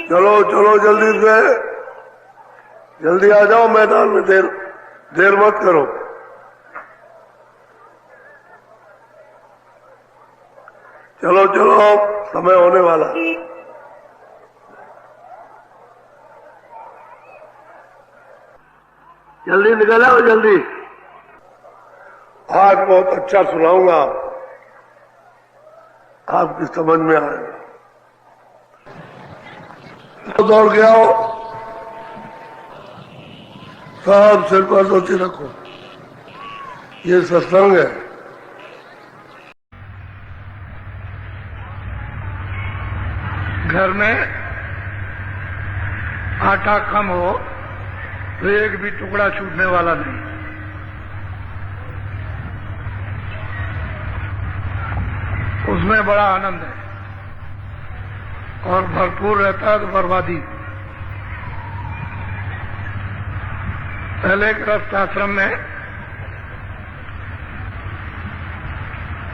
चलो चलो जल्दी से, जल्दी आ जाओ मैदान में, देर मत करो। चलो चलो, समय होने वाला। जल्दी निकल आओ जल्दी। आज बहुत अच्छा सुनाऊंगा, आपकी समझ में आएगा। तो दौड़ के आओ, सब सिर पर धोती रखो, ये सत्संग है। घर में आटा कम हो तो एक भी टुकड़ा छूटने वाला नहीं। उसमें बड़ा आनंद है और भरपूर रहता है तो बर्बादी। पहले गृहस्थ आश्रम में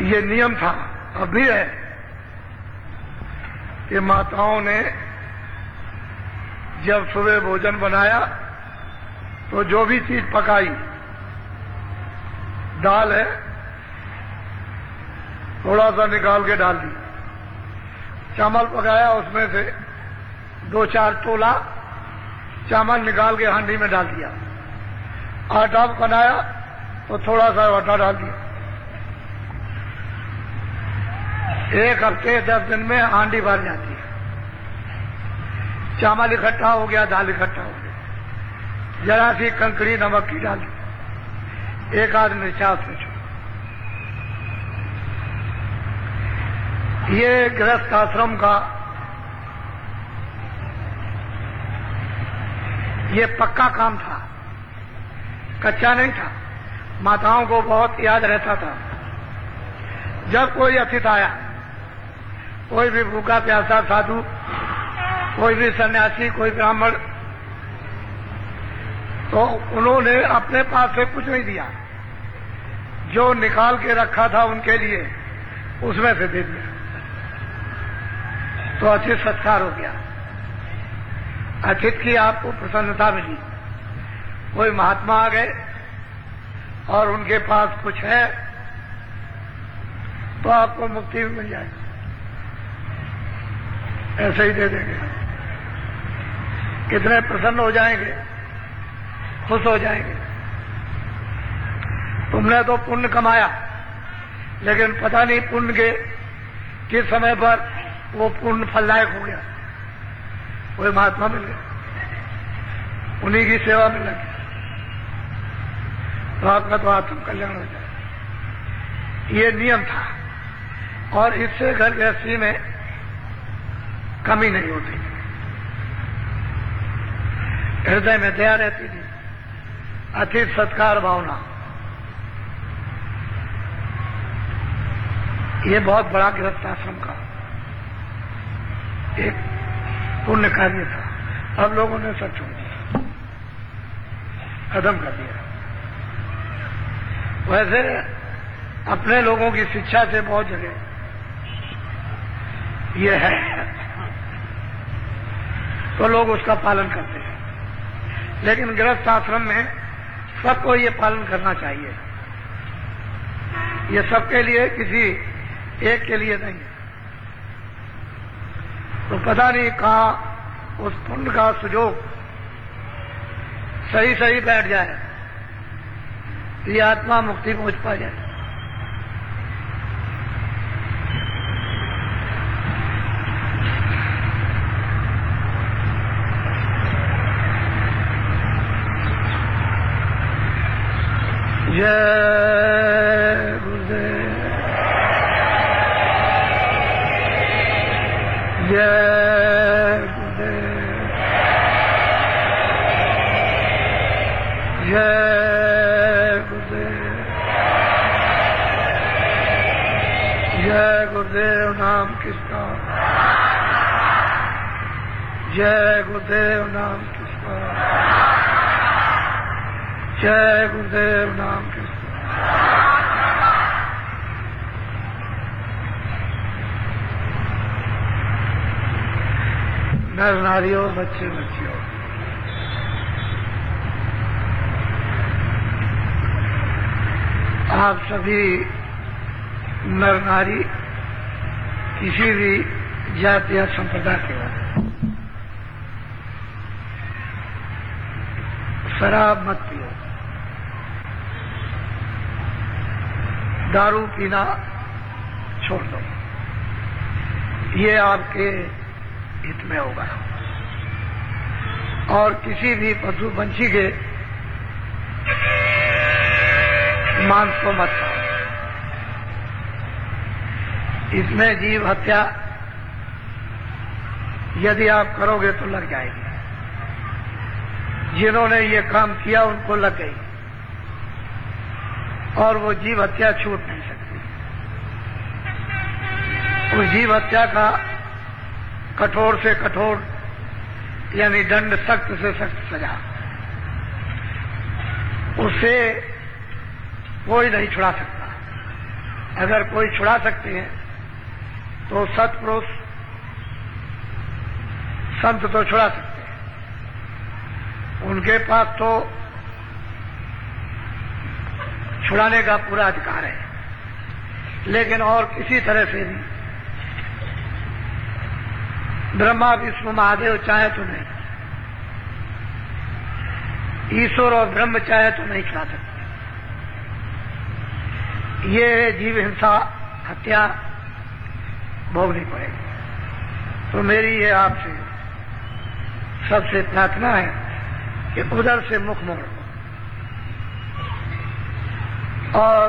ये नियम था, अब भी है, कि माताओं ने जब सुबह भोजन बनाया तो जो भी चीज पकाई, दाल है थोड़ा सा निकाल के डाल दी, चावल पकाया उसमें से 2-4 टोला चावल निकाल के हांडी में डाल दिया, आटा बनाया तो थोड़ा सा आटा डाल दिया। 1 हफ्ते 10 दिन में हांडी भर जाती है। चावल इकट्ठा हो गया, दाल इकट्ठा हो गया, जरा सी कंकड़ी नमक की डाली, 1 आध मिर्चा उसमें छोड़। ये गृहस्थ आश्रम का ये पक्का काम था, कच्चा नहीं था। माताओं को बहुत याद रहता था, जब कोई अतिथि आया, कोई भी भूखा प्यासा साधु, कोई भी सन्यासी, कोई ब्राह्मण, तो उन्होंने अपने पास से कुछ नहीं दिया, जो निकाल के रखा था उनके लिए उसमें से दे दिया, तो अतिथि सत्कार हो गया। अतिथि की आपको प्रसन्नता मिली। कोई महात्मा आ गए और उनके पास कुछ है तो आपको मुक्ति भी मिल जाएगी, ऐसे ही दे देंगे। कितने प्रसन्न हो जाएंगे, खुश हो जाएंगे। तुमने तो पुण्य कमाया, लेकिन पता नहीं पुण्य के किस समय पर वो पुण्य फलदायक हो गया। कोई महात्मा मिल गया, उन्हीं की सेवा में लगे तो आपका तो आत्म कल्याण हो जाए। ये नियम था और इससे घर गृहस्थी में कमी नहीं होती, हृदय में दया रहती थी, अतिथि सत्कार भावना। ये बहुत बड़ा गृहस्थ आश्रम का एक पुण्य कार्य था। अब लोगों ने सब छोड़ दिया, खत्म कर दिया। वैसे अपने लोगों की शिक्षा से बहुत जगह ये है तो लोग उसका पालन करते हैं, लेकिन गृहस्थ आश्रम में सबको ये पालन करना चाहिए। ये सबके लिए, किसी एक के लिए नहीं है। तो पता नहीं कहाँ उस पुण्य का सुजोग सही सही बैठ जाए, ये आत्मा मुक्ति पहुंच पा जाए। जय गुरुदेव, जय गुरुदेव, जय गुरुदेव, जय गुरुदेव नाम किसका, जय गुरुदेव नाम किसका, जय गुरुदेव नाम किसका। नर नारियों, बच्चे बच्चियों, आप सभी नर नारी किसी भी जाति या संप्रदाय के हो, शराब मत पियो, दारू पीना छोड़ दो, ये आपके हित में होगा। और किसी भी पशु पंछी के मांस को मत खाओ, इसमें जीव हत्या यदि आप करोगे तो लग जाएगी। जिन्होंने ये काम किया उनको लग गई और वो जीव हत्या छूट नहीं सकती। उस जीव हत्या का कठोर से कठोर यानी दंड, सख्त से सख्त सजा, उससे कोई नहीं छुड़ा सकता। अगर कोई छुड़ा सकते हैं तो सत्पुरुष संत तो छुड़ा सकते हैं, उनके पास तो छुड़ाने का पूरा अधिकार है, लेकिन और किसी तरह से नहीं। ब्रह्मा विष्णु महादेव चाहे तो नहीं, ईश्वर और ब्रह्म चाहे तो नहीं छुड़ा सकते। ये जीव हिंसा, हत्या भोगनी पड़ेगी। तो मेरी ये आपसे सबसे प्रार्थना है कि उधर से मुख मोड़ो और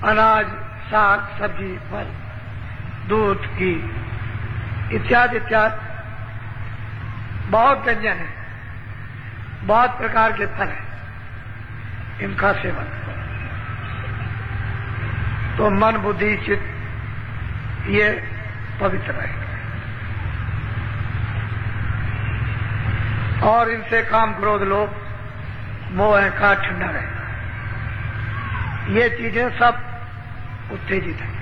अनाज, साग, सब्जी, फल, दूध, घी इत्यादि इत्यादि बहुत व्यंजन है, बहुत प्रकार के फल हैं, इनका सेवन करो तो मन, बुद्धि, चित्त ये पवित्र रहेगा। और इनसे काम, क्रोध, लोभ, मोह, अहंकार ठंडा रहेगा। ये चीजें सब उत्तेजित हैं।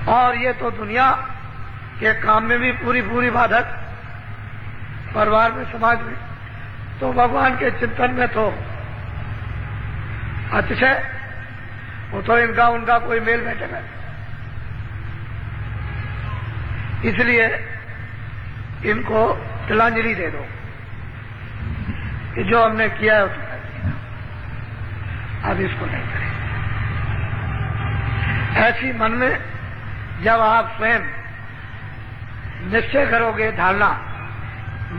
और ये तो दुनिया के काम में भी पूरी पूरी बाधक, परिवार में, समाज में, तो भगवान के चिंतन में तो अतिशय, वो तो इनका उनका कोई मेल बैठेगा। इसलिए इनको तिलांजलि दे दो कि जो हमने किया है उसको कर दिया, अब इसको नहीं करें। ऐसी मन में जब आप स्वयं निश्चय करोगे, धारणा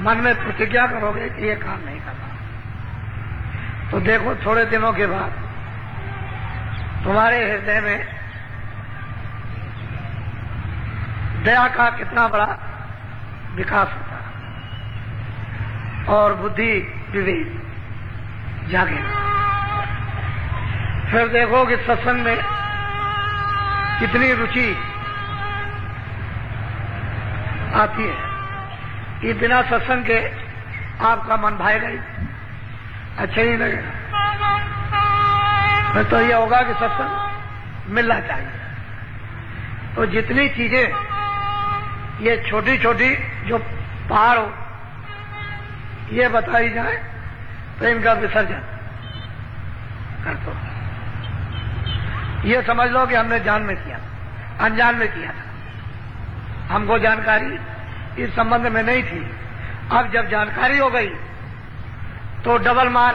मन में प्रतिज्ञा करोगे कि ये काम नहीं करना, तो देखो थोड़े दिनों के बाद तुम्हारे हृदय में दया का कितना बड़ा विकास होता है और बुद्धि, विवेक जागेगा। फिर देखो कि सत्संग में कितनी रुचि आती है कि बिना सत्संग के आपका मन भाएगा ही, अच्छा नहीं लगेगा। फिर तो यह होगा कि सत्संग मिलना चाहिए। तो जितनी चीजें ये छोटी छोटी जो पहाड़ हो ये बताई जाए तो इनका विसर्जन कर दो। ये समझ लो कि हमने जान में किया, अनजान में किया था, हमको जानकारी इस संबंध में नहीं थी। अब जब जानकारी हो गई तो डबल मार।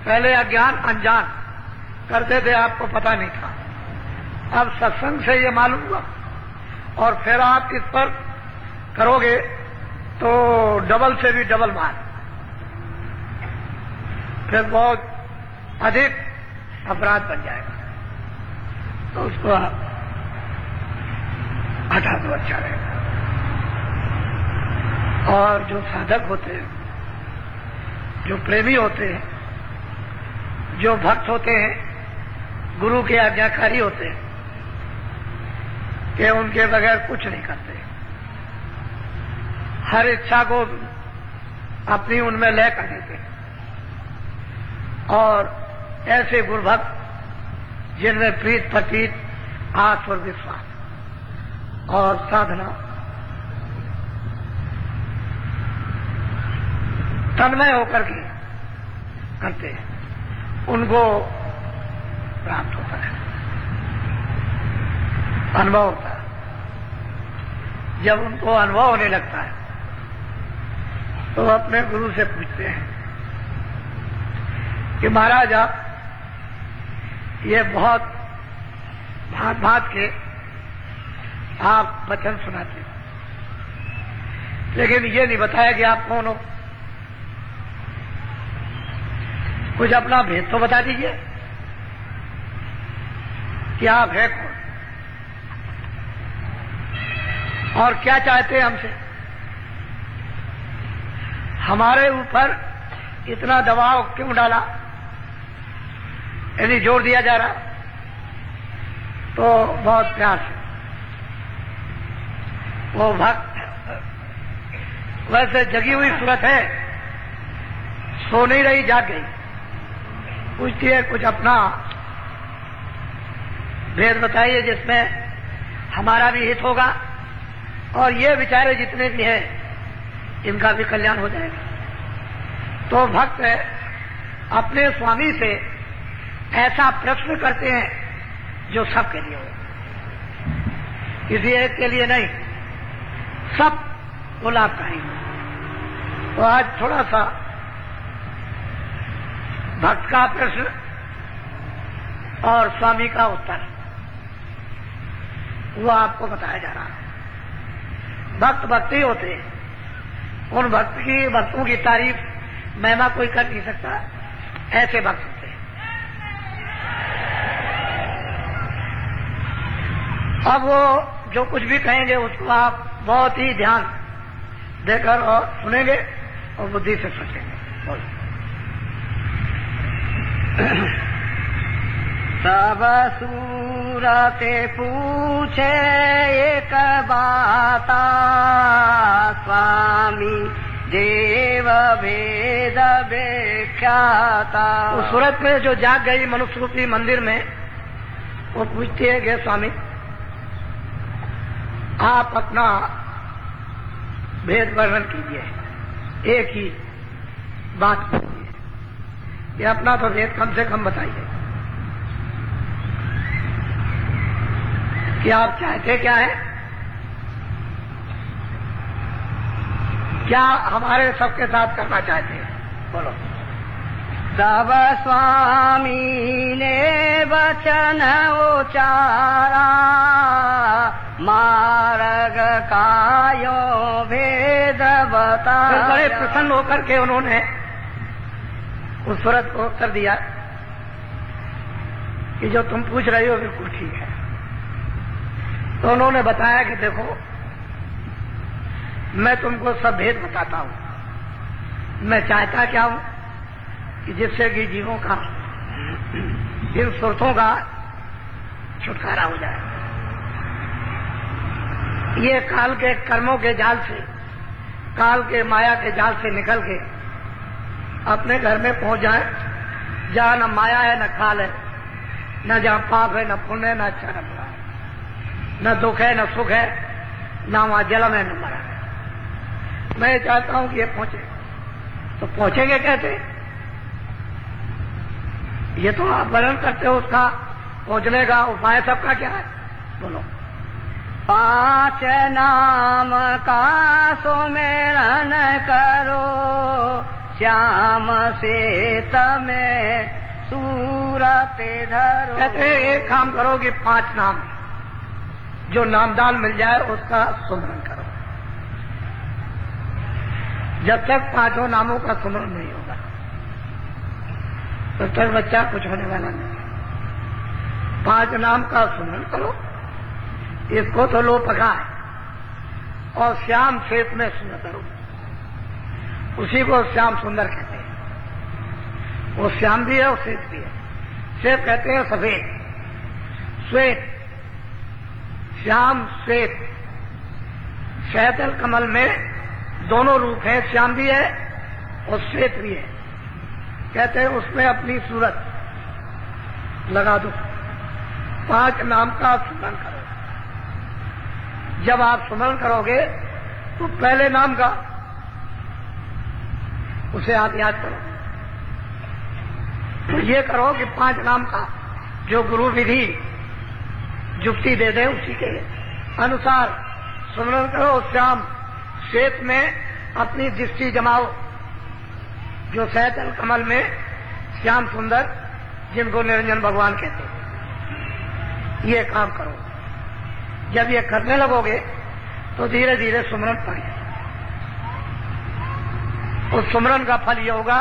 पहले अज्ञान, अनजान करते थे, आपको पता नहीं था। अब सत्संग से ये मालूम हुआ और फिर आप इस पर करोगे तो डबल से भी डबल मार, फिर बहुत अधिक अपराध बन जाएगा। तो उसको आप हटा दो, अच्छा रहेगा। और जो साधक होते हैं, जो प्रेमी होते हैं, जो भक्त होते हैं, गुरु के आज्ञाकारी होते हैं कि उनके बगैर कुछ नहीं करते, हर इच्छा को अपनी उनमें लय कर देते हैं। और ऐसे गुरुभक्त जिनमें प्रीत, प्रतीत, आस और विश्वास और साधना तन्मय होकर के करते हैं, उनको प्राप्त होता है, अनुभव होता है। जब उनको अनुभव होने लगता है तो अपने गुरु से पूछते हैं कि महाराज आप ये बहुत भांत भांत के आप वचन सुनाते हैं, लेकिन ये नहीं बताया कि आप कौन हो, कुछ अपना भेद तो बता दीजिए कि आप है कौन और क्या चाहते हैं हमसे। हमारे ऊपर इतना दबाव क्यों डाला, यदि जोर दिया जा रहा तो बहुत प्यार से वो भक्त वैसे जगी हुई सूरत है, सो नहीं रही, जाग गई, पूछती है कुछ अपना भेद बताइए जिसमें हमारा भी हित होगा और ये बेचारे जितने भी हैं इनका भी कल्याण हो जाएगा। तो भक्त अपने स्वामी से ऐसा प्रश्न करते हैं जो सबके लिए हो, किसी एक के लिए नहीं, सब को लाभकारी हो। तो आज थोड़ा सा भक्त का प्रश्न और स्वामी का उत्तर वो आपको बताया जा रहा है। भक्त भक्ति होते हैं, उन भक्तों की तारीफ महिमा कोई कर नहीं सकता, ऐसे भक्त होते हैं। अब वो जो कुछ भी कहेंगे उसको आप बहुत ही ध्यान देकर और सुनेंगे और बुद्धि से सोचेंगे। बोलो। सब सूरते पूछे एक बाता, स्वामी देव भेद व्याख्याता। उस सूरत में जो जाग गई मनुष्य रूपी मंदिर में, वो पूछती है कि स्वामी आप अपना भेद वर्णन कीजिए, एक ही बात कीजिए, ये अपना तो भेद कम से कम बताइए कि आप चाहते क्या है, क्या हमारे सबके साथ करना चाहते हैं। बोलो। सब स्वामी ने वचन उचारा, मार्ग कायो भेद बताया। बड़े प्रसन्न होकर के उन्होंने उस सूरत को उत्तर दिया कि जो तुम पूछ रहे हो बिल्कुल ठीक है। तो उन्होंने बताया कि देखो मैं तुमको सब भेद बताता हूं, मैं चाहता क्या हूं कि जिससे कि जीवों का इन सुरतों का छुटकारा हो जाए, ये काल के कर्मों के जाल से, काल के माया के जाल से निकल के अपने घर में पहुंच जाए जहां न माया है न काल है, न जहां पाप है न पुण्य है, न अच्छा न बुरा है, न दुख है न सुख है, न वहां जन्म है न मरण है। मैं चाहता हूं कि ये पहुंचे। तो पहुंचेंगे कैसे, ये तो आप वर्णन करते हो, उसका पहुंचने का उपाय सबका क्या है। बोलो। 5 नाम का सुमिरन करो, श्याम से तमें सूरत धरो। कहते हैं एक काम करो कि 5 नाम जो नामदान मिल जाए उसका सुमरन करो। जब तक 5 नामों का सुमरन नहीं होगा तब तक बच्चा कुछ होने वाला नहीं। 5 नाम का सुमरन करो, इसको तो लो पका है। और श्याम श्वेत में सुंदर करो, उसी को श्याम सुंदर कहते हैं। वो श्याम भी है और श्वेत भी है। श्वेत कहते हैं सफेद, श्वेत, श्याम श्वेत। शहतल कमल में दोनों रूप हैं, श्याम भी है और श्वेत भी है। कहते हैं उसमें अपनी सूरत लगा दो, 5 नाम का सुमरन करो। जब आप सुमरन करोगे तो पहले नाम का उसे आप याद करो। तो ये करो कि 5 नाम का जो गुरु विधि जुक्ति दे दे उसी के अनुसार सुमरन करो। श्याम श्वेत में अपनी दृष्टि जमाओ, जो सहचल कमल में श्याम सुंदर, जिनको निरंजन भगवान कहते हैं। ये काम करो। जब ये करने लगोगे तो धीरे धीरे सुमरन पड़ेगा। उस सुमरन का फल ये होगा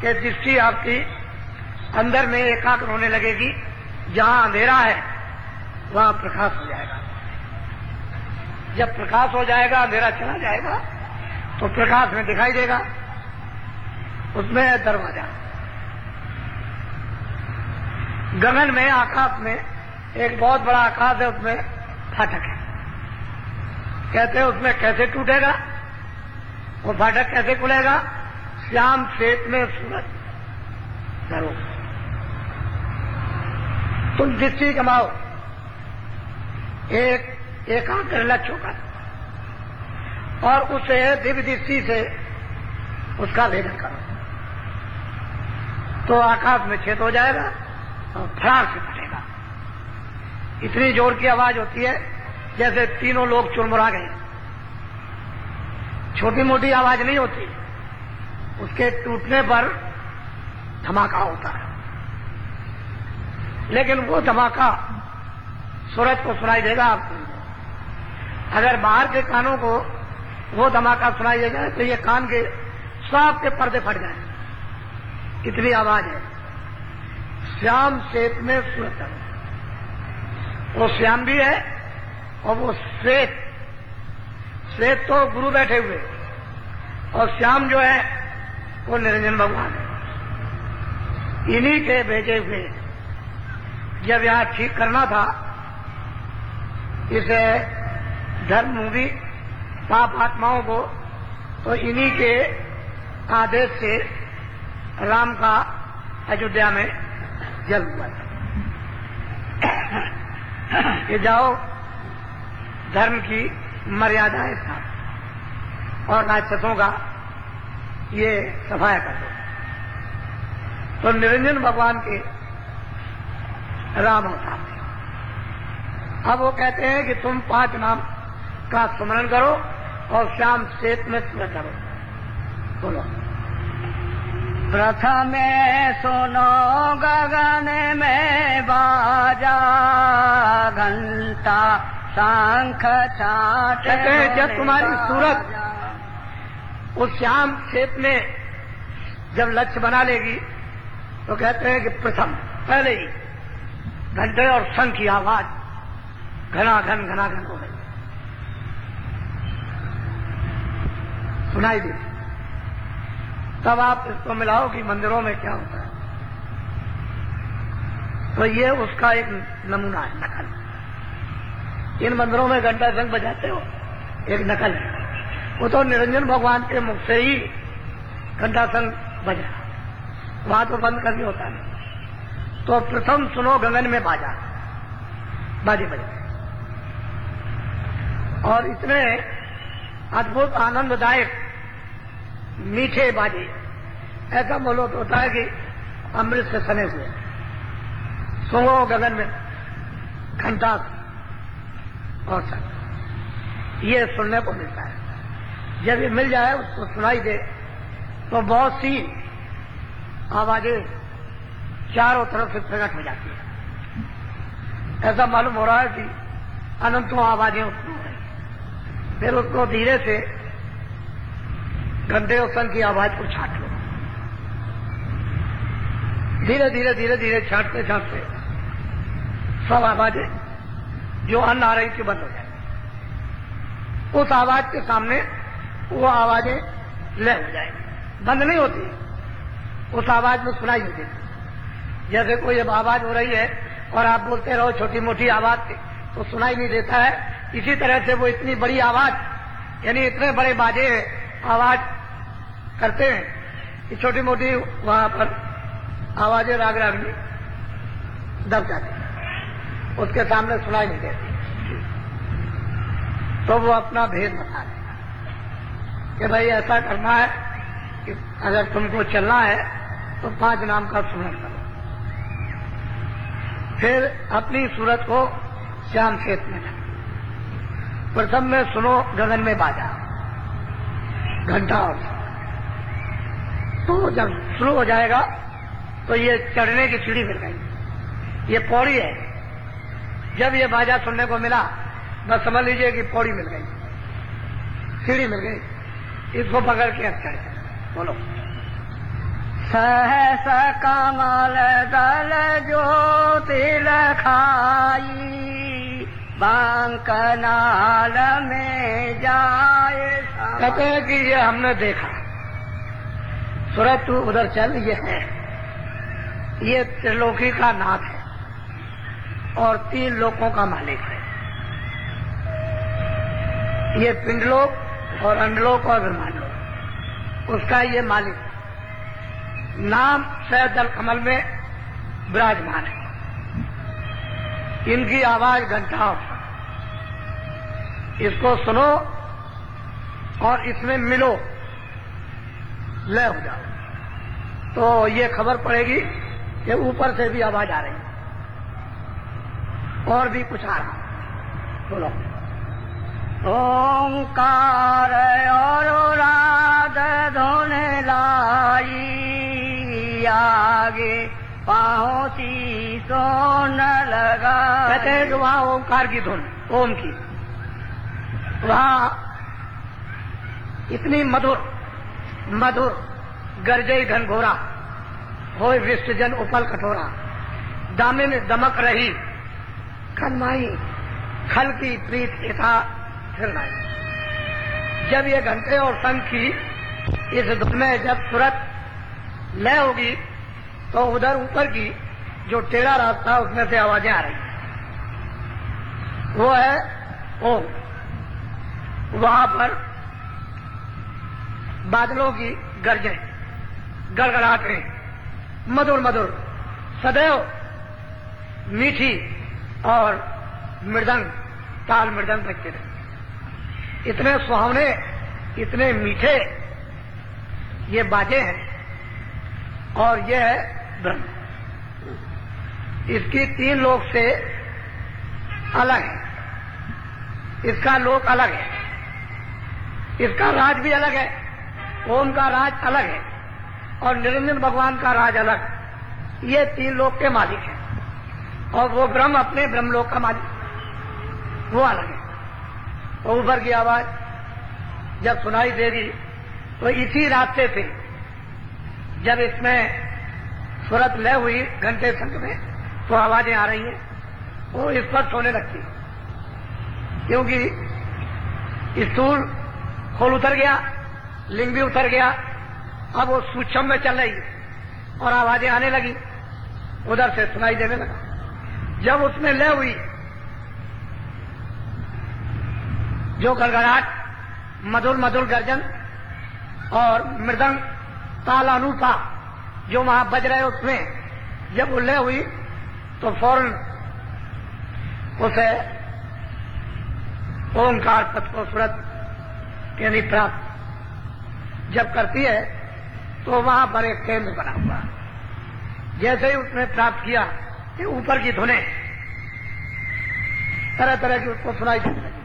कि दृष्टि आपकी अंदर में एकाग्र होने लगेगी। जहां अंधेरा है वहां प्रकाश हो जाएगा। जब प्रकाश हो जाएगा, अंधेरा चला जाएगा, तो प्रकाश में दिखाई देगा। उसमें है दरवाजा। गगन में, आकाश में एक बहुत बड़ा आकाश है, उसमें फाटक है। कहते हैं उसमें कैसे टूटेगा, वो फाटक कैसे खुलेगा? श्याम श्वेत में सूरज करो। तुम दृष्टि कमाओ, एक एकाग्र लक्ष्य होगा, और उसे दिव्य दृष्टि से उसका भेदन करो, तो आकाश में छेद हो जाएगा और फरार से फटेगा। इतनी जोर की आवाज होती है जैसे तीनों लोग चुरमुरा गए। छोटी मोटी आवाज नहीं होती, उसके टूटने पर धमाका होता है। लेकिन वो धमाका सूरज को सुनाई देगा आपको। अगर बाहर के कानों को वो धमाका सुनाई देगा तो ये कान के सब के पर्दे फट जाए, इतनी आवाज है। श्याम श्वेत में सूरज, वो श्याम भी है और वो श्वेत। श्वेत तो गुरु बैठे हुए, और श्याम जो है वो निरंजन भगवान है। इन्हीं के भेजे हुए। जब यहां ठीक करना था इसे धर्म मूवी पाप आत्माओं को, तो इन्हीं के आदेश से राम का अयोध्या में जन्म हुआ कि जाओ धर्म की मर्यादाएं था और राक्षसों का ये सफाया कर दो। तो निरंजन भगवान के राम अवतार थे। अब वो कहते हैं कि तुम 5 नाम का स्मरण करो और श्याम श्वेत में सूरज करो। बोलो। प्रथमे सुनो गगन में बाजा, घंटा शंख छाट। कहते हैं जब तुम्हारी सूरत उस श्याम श्वेत में जब लक्ष्य बना लेगी, तो कहते हैं कि प्रथम पहले ही घंटे और शंख की आवाज घनाघन हो गई, सुनाई दी। तब आप इसको मिलाओ कि मंदिरों में क्या होता है। तो ये उसका एक नमूना है, नकल। इन मंदिरों में घंटा शंख बजाते हो, एक नकल है। वो तो निरंजन भगवान के मुख से ही घंटा शंख बजा, वहां तो बंद करके होता नहीं। तो प्रथम सुनो गगन में बाजा, बाजे बजे, और इतने अद्भुत आनंददायक मीठे बाजे। ऐसा बोलो तो होता है कि अमृत से सने हुए। सुनो गगन में घंटा और शंख, ये सुनने को मिलता है। जब ये मिल जाए, उसको सुनाई दे, तो बहुत सी आवाजें चारों तरफ से प्रकट हो जाती है। ऐसा मालूम हो रहा है कि अनंतों आवाजें उत्पन्न हो रही। फिर उसको धीरे से घंटे और शंख की आवाज को छाट लो। धीरे धीरे धीरे धीरे छाटते छाटते सब आवाजें जो अन्न आ रही थी बंद हो जाए। उस आवाज के सामने वो आवाजें लय हो जाएंगी, बंद नहीं होती, उस आवाज में सुनाई नहीं देती। जैसे कोई अब आवाज हो रही है और आप बोलते रहो छोटी मोटी आवाज से, तो सुनाई नहीं देता है। इसी तरह से वो इतनी बड़ी आवाज, यानी इतने बड़े बाजे आवाज करते हैं कि छोटी मोटी वहां पर आवाजें राग रागनी दब जाती है, उसके सामने सुनाई नहीं देती। तो वो अपना भेद बता देगा कि भाई ऐसा करना है, कि अगर तुमको चलना है तो 5 नाम का स्मरण करो। फिर अपनी सूरत को श्याम खेत में लगे। प्रथम में सुनो गगन में बाजा, घंटा और तो जब शुरू हो जाएगा तो ये चढ़ने की सीढ़ी मिल गई, ये पौड़ी है। जब ये बाजा सुनने को मिला बस समझ लीजिए कि पौड़ी मिल गई, सीढ़ी मिल गई, इसको पकड़ के अब चढ़। बोलो। सहस कमल दल ज्योति लखाई, बांकनाल में जाए। कहते हैं कि ये हमने देखा। सूरज तू उधर चल, ये है, ये त्रिलोकी का नाथ है और 3 लोकों का मालिक है। ये पिंडलोक और अंडलोक और ब्रह्मांडलोक, उसका ये मालिक नाम सैदल कमल में विराजमान है। इनकी आवाज घंटा, इसको सुनो और इसमें मिलो, लय हो जाओ तो ये खबर पड़ेगी कि ऊपर से भी आवाज आ रही और भी कुछ आ रहा। बोलो। ओंकार और राध धुन लाई, आगे पहुंची सोन लगा। कहते हैं कि वहां ओंकार की धुन, ओम की, वहां इतनी मधुर मधुर गरजे घनघोरा, होय विष्टजन उपल कठोरा, दामिन दमक रही खनमाई, खल की प्रीत यथा फिर लाई। जब ये घंटे और शंख की इस धुन में जब तुरंत लय होगी तो उधर ऊपर की जो टेढ़ा रास्ता उसमें से आवाजें आ रही, वो है ओम। वहां पर बादलों की गर्जें, गड़गड़ाहटें, मधुर मधुर सदैव मीठी और मृदंग, ताल मृदंग बजते रहे। इतने सुहावने, इतने मीठे ये बाजे हैं। और ये है ब्रह्म, इसकी 3 लोक से अलग है, इसका लोक अलग है, इसका राज भी अलग है। ओम का राज अलग है और निरंजन भगवान का राज अलग। ये 3 लोक के मालिक हैं और वो ब्रह्म अपने ब्रह्मलोक का मालिक, वो अलग है। तो ऊपर की आवाज जब सुनाई देगी तो इसी रास्ते से जब इसमें सूरत लय हुई घंटे संग में तो आवाजें आ रही हैं, वो इस पर सोने लगती, क्योंकि स्थूल खोल उतर गया, लिंग भी उतर गया, अब वो सूक्ष्म में चल रही और आवाजें आने लगी, उधर से सुनाई देने लगा। जब उसमें लय हुई, जो गड़गड़ाहट, मधुर मधुर गर्जन और मृदंग तालानुपा जो वहां बज रहे उसमें जब लय हुई तो फौरन उसे ओंकार पद को सूरत यानी प्राप्त जब करती है तो वहां पर एक केंद्र बना हुआ। जैसे ही उसने प्राप्त किया कि ऊपर की धुनें तरह तरह की उसको सुनाई देने लगी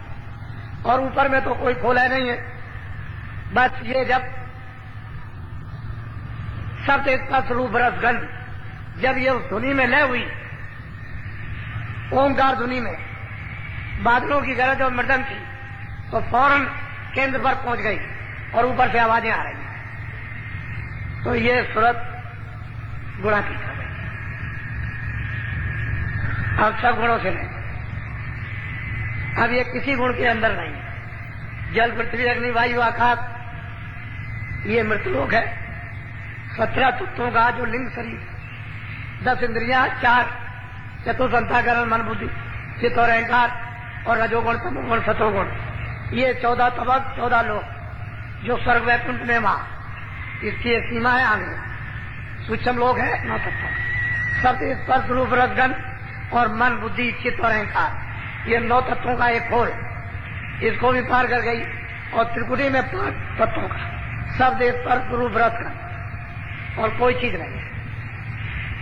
और ऊपर में तो कोई खोला नहीं है। बस ये जब शब्द स्पर्श रूप रस गंध जब ये उस धुनी में लय हुई, ओंकार धुनी में बादलों की गरज और मृदंग की, तो फौरन केंद्र पर पहुंच गई और ऊपर से आवाजें आ रही। तो ये सूरत गुणातीत हो गई। अब सब गुणों से नहीं, अब ये किसी गुण के अंदर नहीं। जल पृथ्वी अग्नि वायु आकाश ये मृतलोक है। 17 तत्वों का जो लिंग शरीर, 10 इंद्रियां, 4 चतुर्संताकरण मन बुद्धि चित्त और अहंकार और रजोगुण तमोगुण सतोगुण, ये 14 तबक 14 लोग जो स्वर्ग वैकुंठ में वहां, इसकी एक सीमा है आगे। सूक्ष्म लोग है 9 तत्व, शब्द स्पर्श रूप रसगन और मन बुद्धि चित्त और अहंकार, ये 9 तत्वों का एक खोल, इसको भी पार कर गई और त्रिकुटी में 5 तत्वों का सब देश पर गुरु व्रत का और कोई चीज नहीं है।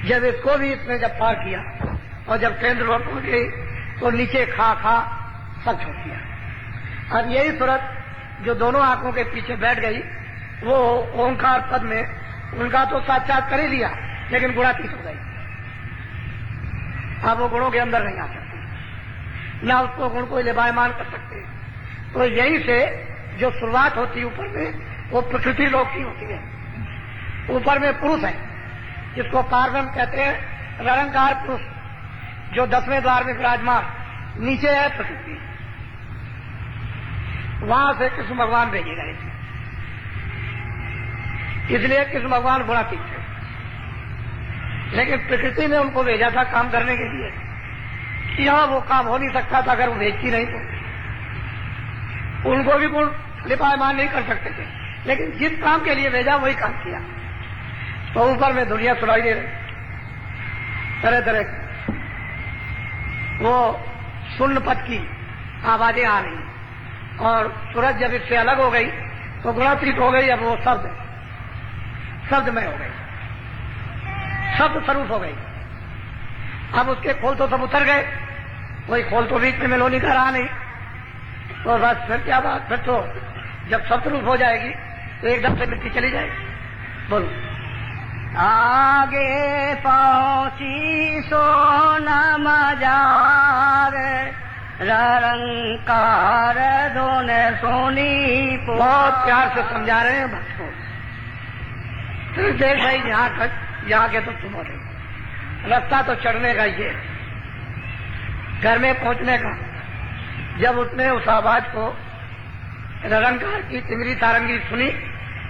जब इसको भी इसने जब पार किया और जब केंद्र वक्त हो गई तो नीचे खा सब छोड़ दिया। अब यही सूरत जो दोनों आंखों के पीछे बैठ गई वो ओंकार पद में उनका तो साक्षात कर ही लिया, लेकिन गुणातीत हो गई। अब वो गुणों के अंदर नहीं आ सकती, ना उसको गुण को लिबायमान कर सकते। तो यहीं से जो शुरुआत होती है ऊपर में वो प्रकृति लोक की होती है। ऊपर में पुरुष है जिसको पारब्रह्म कहते हैं, निरंकार पुरुष जो 10वें द्वार में विराजमान, नीचे है प्रकृति। वहां से कृष्ण भगवान भेजे गए थे, इसलिए कृष्ण भगवान गुणातीत थे। लेकिन प्रकृति ने उनको भेजा था काम करने के लिए, यहां वो काम हो नहीं सकता था अगर वो भेजती नहीं तो। उनको भी गुण लिपायमान नहीं कर सकते थे, लेकिन जिस काम के लिए भेजा वही काम किया। तो ऊपर में दुनिया सुनाई दे रही तरह तरह की, वो शून्य पद की आवाजें आ रही और सूरज जब इससे अलग हो गई तो गुणातीत हो गई। अब वो शब्दमय हो गई, शब्द स्वरूप हो गई। अब उसके खोल तो सब उतर गए, कोई खोल तो बीच में मेलोनी का रहा नहीं। तो बस फिर क्या बात, फिर तो जब शब्द रूप हो जाएगी तो एकदम से मिट्टी चली जाएगी। बोलो। आगे पहुंची सोना मजार, निरंकार दोने सोनी। बहुत प्यार से समझा रहे हैं भक्तों। फिर देख भाई यहाँ तक, यहाँ के तो तुम हो रहे, रास्ता तो चढ़ने का ये, घर में पहुंचने का। जब उसने उस आवाज को निरंकार की तिमरी सारंगी सुनी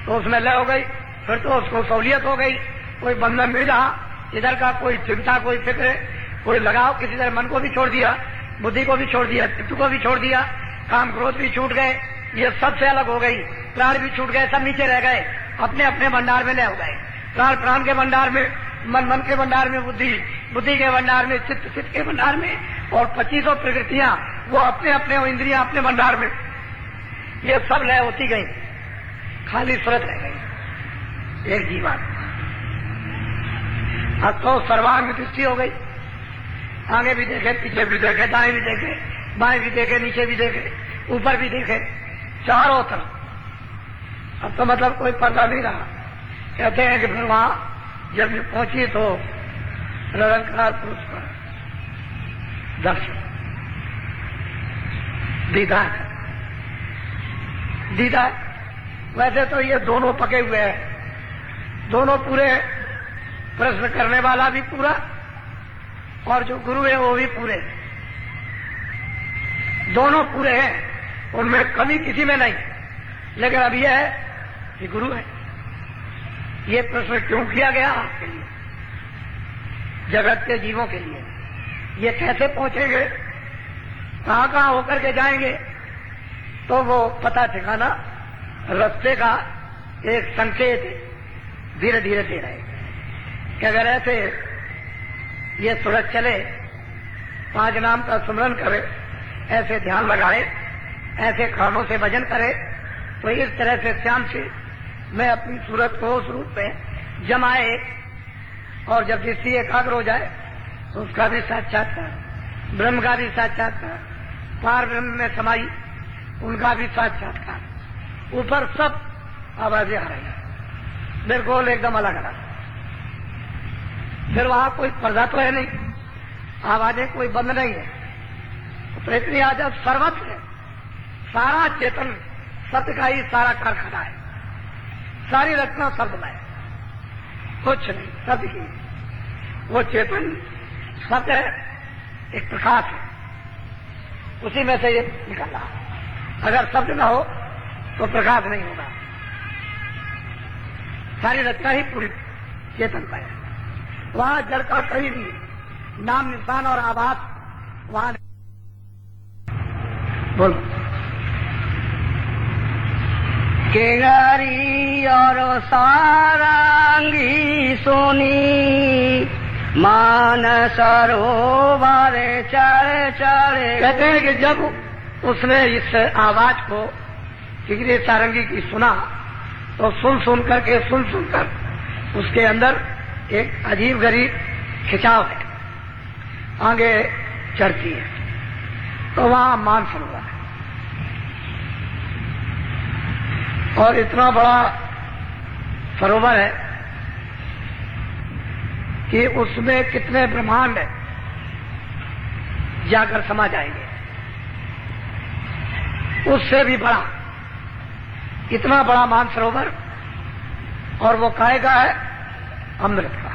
तो उसमें लय हो गई। फिर तो उसको सहूलियत हो गई, कोई बंधन मिल रहा, इधर का कोई चिंता, कोई फिक्र, कोई लगाव, किसी तरह मन को भी छोड़ दिया, बुद्धि को भी छोड़ दिया, चित्त को भी छोड़ दिया, काम क्रोध भी छूट गए, ये सबसे अलग हो गई। प्राण भी छूट गए, सब नीचे रह गए, अपने अपने भंडार में लय हो गए। प्राण प्राण के भंडार में, मन के भंडार में, बुद्धि के भंडार में, चित्त के भंडार में, और 25 प्रकृतियां वो अपने अपने, इंद्रियां अपने भंडार में। ये सब लय होती गई, खाली सूरत रह गई, एक जीवात्मा। अब तो सर्वांग दृष्टि हो गई, आगे भी देखे, पीछे भी देखे, दाएं भी देखे, बाएं भी देखे, नीचे भी देखे, ऊपर भी देखे, चारों तरफ। अब तो मतलब कोई पर्दा नहीं रहा। कहते हैं कि फिर वहां जब पहुंची तो निरंकार पुरुष का दर्शन, दीदार। वैसे तो ये दोनों पके हुए हैं, दोनों पूरे, प्रश्न करने वाला भी पूरा और जो गुरु है वो भी पूरे, दोनों पूरे हैं, उनमें कमी किसी में नहीं। लेकिन अब यह है कि गुरु है। ये प्रश्न क्यों किया गया आपके लिए, जगत के जीवों के लिए? ये कैसे पहुंचेंगे, कहां कहां होकर के जाएंगे? तो वो पता ठिकाना रास्ते का एक संकेत धीरे धीरे दे रहे कि अगर ऐसे ये सूरज चले, 5 नाम का स्मरण करे, ऐसे ध्यान लगाए, ऐसे कानों से भजन करे, तो इस तरह से श्याम से मैं अपनी सूरत को उस रूप में जमाए, और जब दृष्टि एकाग्र हो जाए तो उसका भी साक्षात्कार, ब्रह्म का भी साक्षात्कार, पार ब्रह्म में समाई उनका भी साक्षात्कार। ऊपर सब आवाजें आ रही हैं, बिल्कुल एकदम अलग अलग। फिर वहां कोई पर्दा तो है नहीं, आवाजें कोई बंद नहीं है। तो इतनी आजाद सर्वत्र है, सारा चेतन सत्य का ही सारा कारखाना है, सारी रचना शब्द में, कुछ नहीं, सत्य की। वो चेतन सत्य है, एक प्रकाश है, उसी में से ये निकल रहा है। अगर शब्द न हो तो प्रकाश नहीं होगा। सारी रचना ही पूरी चेतन का है, वहां जड़ का कहीं नहीं, नाम निशान और आवाज वहां। बोलो। केंगरी और सारंगी सोनी, मान सरोवर चढ़ चढ़े। कहते हैं कि जब उसने इस आवाज को किगरी सारंगी की सुना तो सुन कर उसके अंदर एक अजीब गरीब खिंचाव है, आगे चढ़ती है। तो वहां मानसरोवर है और इतना बड़ा सरोवर है कि उसमें कितने ब्रह्मांड जाकर समा जाएंगे। उससे भी बड़ा, इतना बड़ा मानसरोवर, और वो कायगा है अमृत का।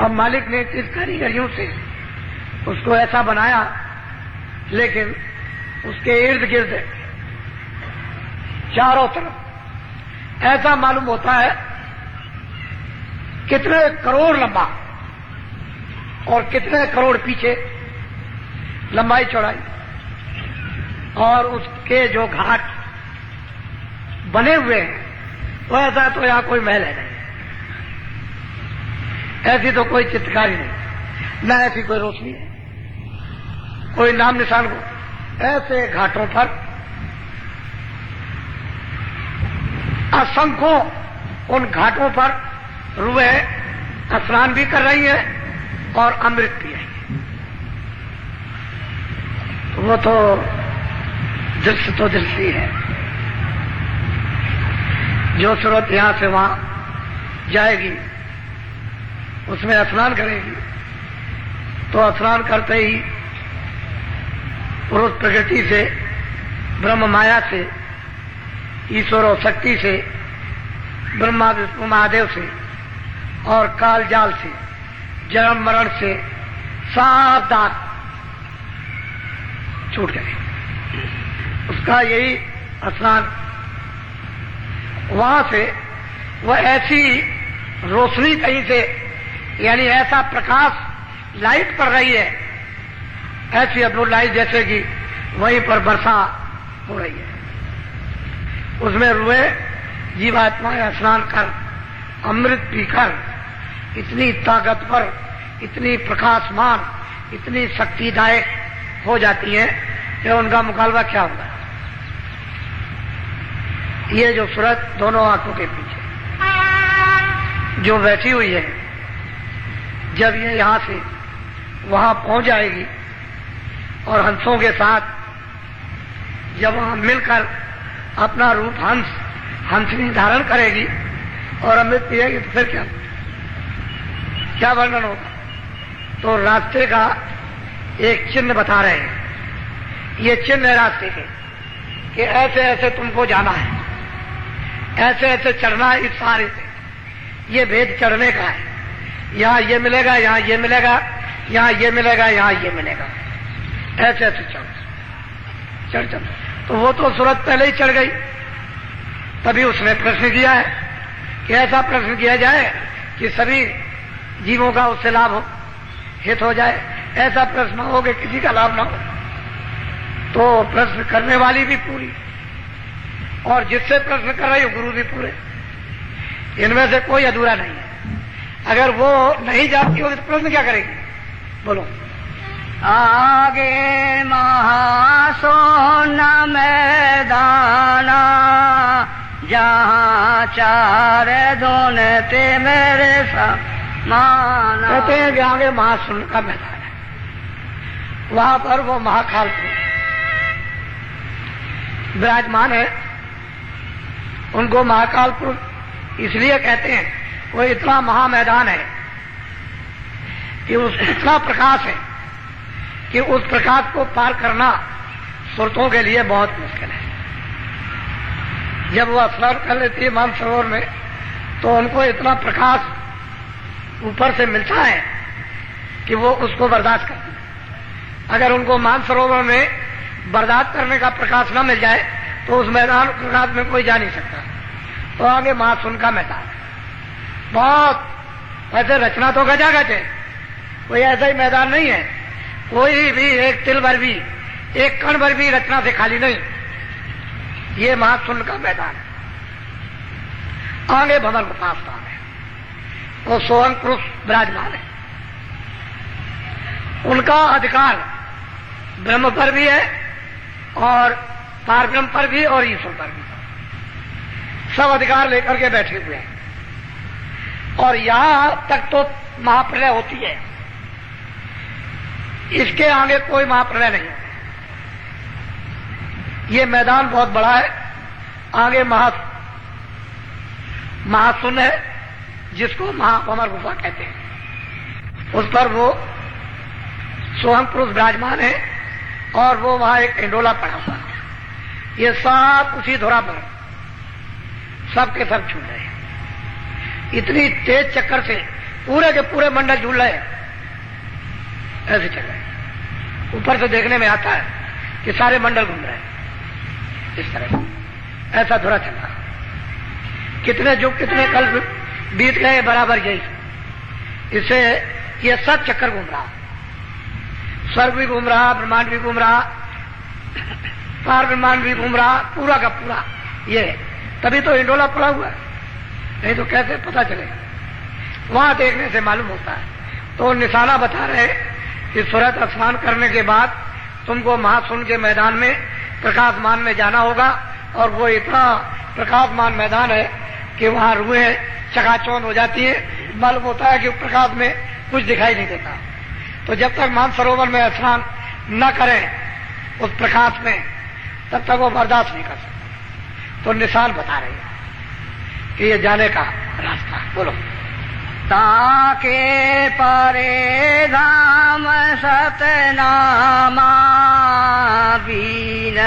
अब मालिक ने इस कारीगरियों से उसको ऐसा बनाया, लेकिन उसके इर्द गिर्द चारों तरफ ऐसा मालूम होता है कितने करोड़ लंबा और कितने करोड़ पीछे लंबाई चौड़ाई, और उसके जो घाट बने हुए हैं वैसा तो यहां कोई महल है नहीं, ऐसी तो कोई चित्रकारी नहीं, न ऐसी कोई रोशनी है, कोई नाम निशान को। ऐसे घाटों पर असंख्यों उन घाटों पर रूहें स्नान भी कर रही हैं और अमृत पी रही हैं। वो तो दृश्य है। जो सूरत यहां से वहां जाएगी उसमें स्नान करेगी, तो स्नान करते ही पुरुष प्रकृति से, ब्रह्म माया से, ईश्वर और शक्ति से, ब्रह्मा विष्णु महादेव से और काल जाल से, जन्म मरण से साफ दांत छूट गए। उसका यही स्नान, वहां से वह ऐसी रोशनी कहीं से, यानी ऐसा प्रकाश लाइट पड़ रही है, ऐसी अद्भुत लाइट जैसे कि वहीं पर वर्षा हो रही है। उसमें रूहे जीवात्माएं स्नान कर अमृत पीकर इतनी ताकतवर, इतनी प्रकाशमान, इतनी शक्तिदायक हो जाती हैं कि उनका मुकाबला क्या होगा। ये जो सूरत दोनों आंखों के पीछे जो बैठी हुई है, जब ये यहां से वहां पहुंच जाएगी और हंसों के साथ जब वहां मिलकर अपना रूप हंसनी धारण करेगी और अमृत पिएगी, तो फिर क्या वर्णन होगा। तो रास्ते का एक चिन्ह बता रहे हैं, ये चिन्ह है रास्ते के कि ऐसे ऐसे तुमको जाना है, ऐसे ऐसे चढ़ना है, इस सहारे से ये भेद चढ़ने का है। यहां ये मिलेगा, यहां ये मिलेगा, यहां ये मिलेगा, यहां ये मिलेगा, ऐसे ऐसे चढ़। तो वो तो सूरत पहले ही चढ़ गई, तभी उसने प्रश्न किया है कि ऐसा प्रश्न किया जाए कि सभी जीवों का उससे लाभ हो, हित हो जाए। ऐसा प्रश्न हो कि किसी का लाभ ना हो। तो प्रश्न करने वाली भी पूरी और जिससे प्रश्न कर रही हो गुरु भी पूरे, इनमें से कोई अधूरा नहीं है। अगर वो नहीं जानती हो तो प्रश्न क्या करेगी, बोलो। आगे महासोना मैदाना, जहाँ चार धोनते मेरे समाना। कहते हैं कि आगे महासुन का मैदान है, वहां पर वो महाकाल विराजमान है। उनको महाकाल पुरुष इसलिए कहते हैं, वो इतना महामैदान है कि उस इतना प्रकाश है कि उस प्रकाश को पार करना सुरतों के लिए बहुत मुश्किल है। जब वो स्नान कर लेती है मानसरोवर में, तो उनको इतना प्रकाश ऊपर से मिलता है कि वो उसको बर्दाश्त करती है। अगर उनको मानसरोवर में बर्दाश्त करने का प्रकाश न मिल जाए तो उस मैदान प्रकाश में कोई जा नहीं सकता। तो आगे महासुन का मैदान है, बहुत वैसे रचना तो गजागज है, कोई ऐसा ही मैदान नहीं है, कोई भी एक तिल भर भी, एक कण भर भी रचना से खाली नहीं। ये महासुन का मैदान है। आगे भवन गोपाल स्थान है, वो सोहन पुरुष विराजमान है। उनका अधिकार ब्रह्म पर भी है और पारब्रह्म पर भी और ईश्वर पर भी। सब अधिकार लेकर के बैठे हुए हैं, और यहां तक तो महाप्रलय होती है, इसके आगे कोई महाप्रलय नहीं है। ये मैदान बहुत बड़ा है, आगे महाशून्य है, जिसको महाअमर गुफा कहते हैं। उस पर वो सोहम पुरुष विराजमान है, और वो वहां एक इंडोला पड़ा हुआ है। ये सब उसी धुरा पर सब के सब झूल रहे हैं। इतनी तेज चक्कर से पूरे के पूरे मंडल झूल रहे हैं, ऐसे चल रहे हैं। ऊपर से देखने में आता है कि सारे मंडल घूम रहे हैं, इस तरह ऐसा धुरा चल रहा। कितने युग कितने कल बीत गए, बराबर यही। इससे ये सब चक्कर घूम रहा, स्वर्ग भी घूम रहा, ब्रह्मांड भी घूम रहा, पार ब्रह्मांड भी घूम रहा, पूरा का पूरा ये। तभी तो इंडोला पड़ा हुआ है, नहीं तो कैसे पता चलेगा? वहां देखने से मालूम होता है। तो निशाना बता रहे कि सूरज स्नान करने के बाद तुमको महाशून्य के मैदान में प्रकाशमान में जाना होगा, और वो इतना प्रकाशमान मैदान है कि वहां रूहें चकाचौंध हो जाती है। मालूम होता है कि प्रकाश में कुछ दिखाई नहीं देता। तो जब तक मानसरोवर में स्नान न करें उस प्रकाश में, तब तक वो बर्दाश्त नहीं कर सकते। तो निशान बता रहे हैं कि ये जाने का रास्ता। बोलो। ताके परे धाम सतनामा बीन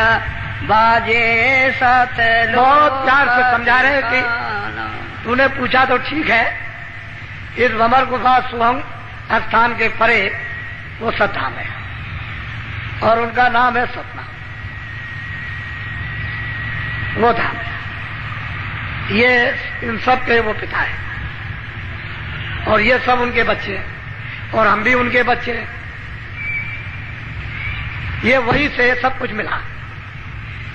बाजे सतलोक। बहुत प्यार से समझा रहे कि तूने पूछा तो ठीक है, इस भंवर गुफा सोहम स्थान के परे वो सतधाम है, और उनका नाम है सतना। वो धाम है, ये इन सब के वो पिता है, और ये सब उनके बच्चे हैं, और हम भी उनके बच्चे हैं। ये वही से सब कुछ मिला।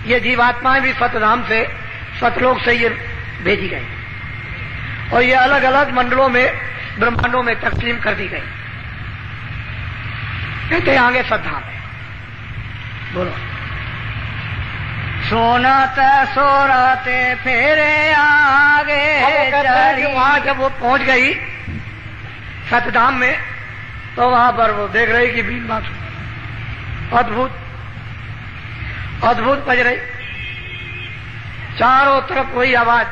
ये जीवात्माएं भी सतधाम से, सतलोक से ये भेजी गई, और ये अलग अलग मंडलों में, ब्रह्मांडों में तकसीम कर दी गई। कहते हैं आगे सतधाम है। बोलो। सोनत सोरते फेरे आगे चली। वहां जब वो पहुंच गई सतधाम में, तो वहां पर वो देख रही कि बीन बात अद्भुत अद्भुत बज रही। चारों तरफ वही आवाज,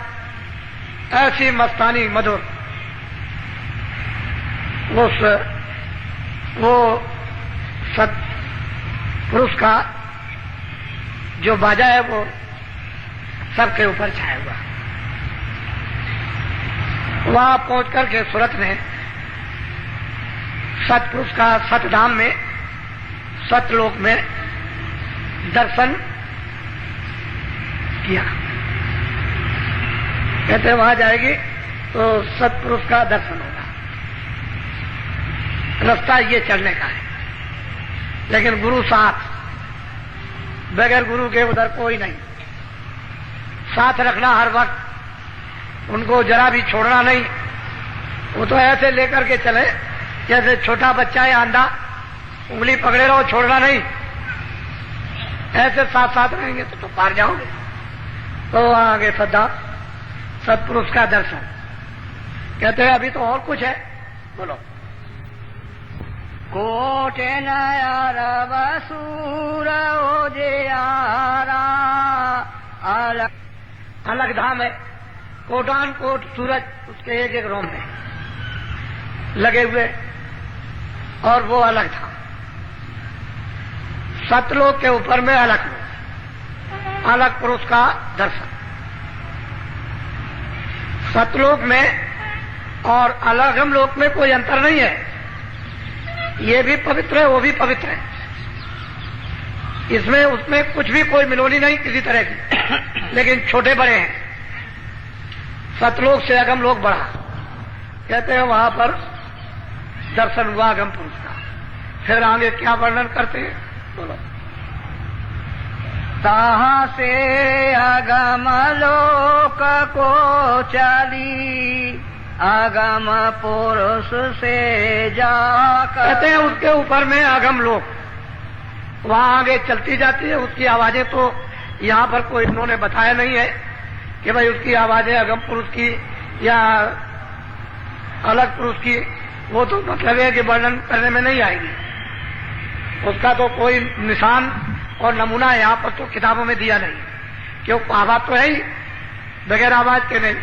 ऐसी मस्तानी मधुर। वो सत पुरुष का जो बाजा है वो सबके ऊपर छाया हुआ। वहां पहुंच करके सूरत ने सतपुरुष का सतधाम में, सतलोक में दर्शन किया। कहते वहां जाएगी तो सतपुरुष का दर्शन होगा। रास्ता ये चलने का है, लेकिन गुरु साथ, बगैर गुरु के उधर कोई नहीं। साथ रखना हर वक्त, उनको जरा भी छोड़ना नहीं। वो तो ऐसे लेकर के चले जैसे छोटा बच्चा है आंधा, उंगली पकड़े रहो, छोड़ना नहीं। ऐसे साथ साथ रहेंगे तो पार जाओगे। तो वहां आगे सदा सतपुरुष का दर्शन। कहते हैं अभी तो और कुछ है। बोलो। कोटे नयार वसूर ओजियारा अलग अलग धाम है। कोटान कोट सूरज उसके एक एक रोम में लगे हुए, और वो अलग था। सतलोक के ऊपर में अलग लोक, अलग पुरुष का दर्शन। सतलोक में और अलगम लोक में कोई अंतर नहीं है। ये भी पवित्र है, वो भी पवित्र है। इसमें उसमें कुछ भी कोई मिलोनी नहीं किसी तरह की, लेकिन छोटे बड़े हैं। सतलोक से अगम लोक बढ़ा। कहते हैं वहां पर दर्शन हुआ अगम पुरुष का। फिर आगे क्या वर्णन करते हैं? बोलो। ताहा से अगम लोक को चली, अगम पुरुष से जाकर। कहते हैं उसके ऊपर में अगम लोक, वहां आगे चलती जाती है। उसकी आवाजें तो यहां पर कोई इन्होंने बताया नहीं है कि भाई उसकी आवाजें अगम पुरुष की या अलग पुरुष की, वो तो मतलब है कि वर्णन करने में नहीं आएगी। उसका तो कोई निशान और नमूना यहाँ पर तो किताबों में दिया नहीं, क्यों आवाज तो है ही, बगैर आवाज के नहीं।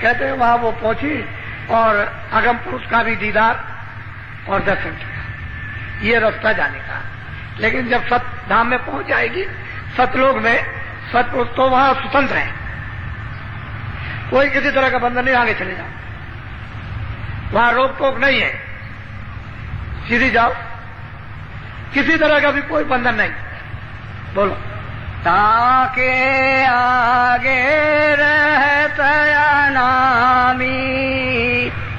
कहते हैं वहां वो पहुंची और अगम पुरुष का भी दीदार और दर्शन किया, ये रास्ता जाने का। लेकिन जब सत धाम में पहुंच जाएगी, सतलोक में, सतपुरुष तो वहां स्वतंत्र है, कोई किसी तरह का बंधन नहीं, आगे चले जाओ, वहां रोक टोक नहीं है, सीधी जाओ, किसी तरह का भी कोई बंधन नहीं। बोलो। ताके आगे रहत अनामी,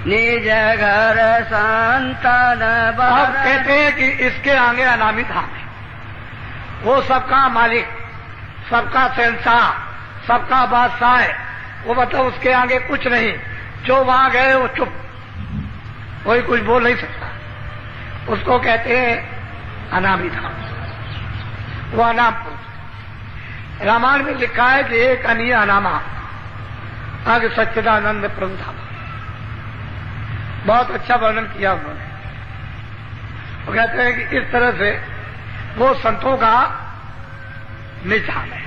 निज घर संतन बर। अब कहते हैं कि इसके आगे अनामी धाम है, वो सबका मालिक, सबका शहंशाह, सबका बादशाह है, वो मतलब उसके आगे कुछ नहीं। जो वहां गए वो चुप, कोई कुछ बोल नहीं सकता, उसको कहते हैं अनामी धाम, वो अनाम पुरुष। रामायण में लिखा है कि एक अनीय अनामा आगे सच्चिदानंद प्रभु धाम, बहुत अच्छा वर्णन किया उन्होंने। वो कहते हैं कि इस तरह से वो संतों का निज धाम है,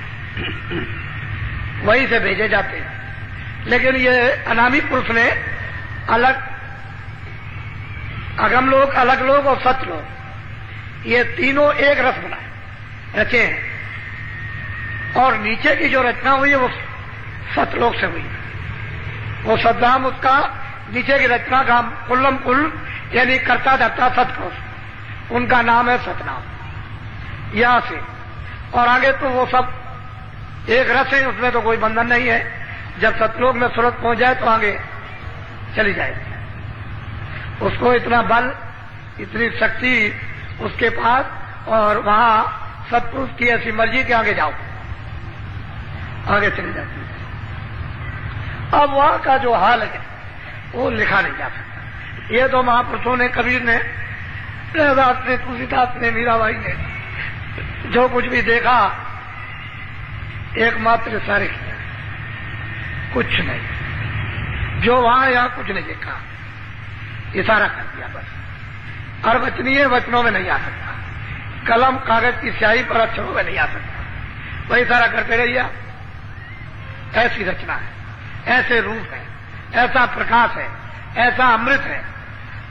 वहीं से भेजे जाते हैं। लेकिन ये अनामी पुरुष ने अलग, अगम लोक, अलग लोक और सत लोक, ये तीनों एक रस बनाए, रचे हैं। और नीचे की जो रचना हुई है वो सतलोक से हुई, वो सतधाम, उसका नीचे की रचना का कुल्लम कुल यानी कर्ता धर्ता सतपुरुष, उनका नाम है सतनाम। यहां से और आगे तो वो सब एक रस है, उसमें तो कोई बंधन नहीं है। जब सतलोक में सूरत पहुंच जाए तो आगे चली जाएगी। उसको इतना बल, इतनी शक्ति उसके पास, और वहां सतपुरुष की ऐसी मर्जी के आगे जाओ, आगे चली जाती है। अब वहां का जो हाल है वो लिखा नहीं जा सकता। ये तो महापुरुषों ने, कबीर ने, रविदास ने, तुलसीदास ने, मीराबाई ने जो कुछ भी देखा एकमात्र सारे किया, कुछ नहीं। जो वहां यहां कुछ नहीं देखा, इशारा कर दिया बस। अर्वचनीय वचनों में नहीं आ सकता, कलम कागज की स्याही पर अक्षरों में नहीं आ सकता, वही इशारा करते रहिए। ऐसी रचना है, ऐसे रूप है, ऐसा प्रकाश है, ऐसा अमृत है।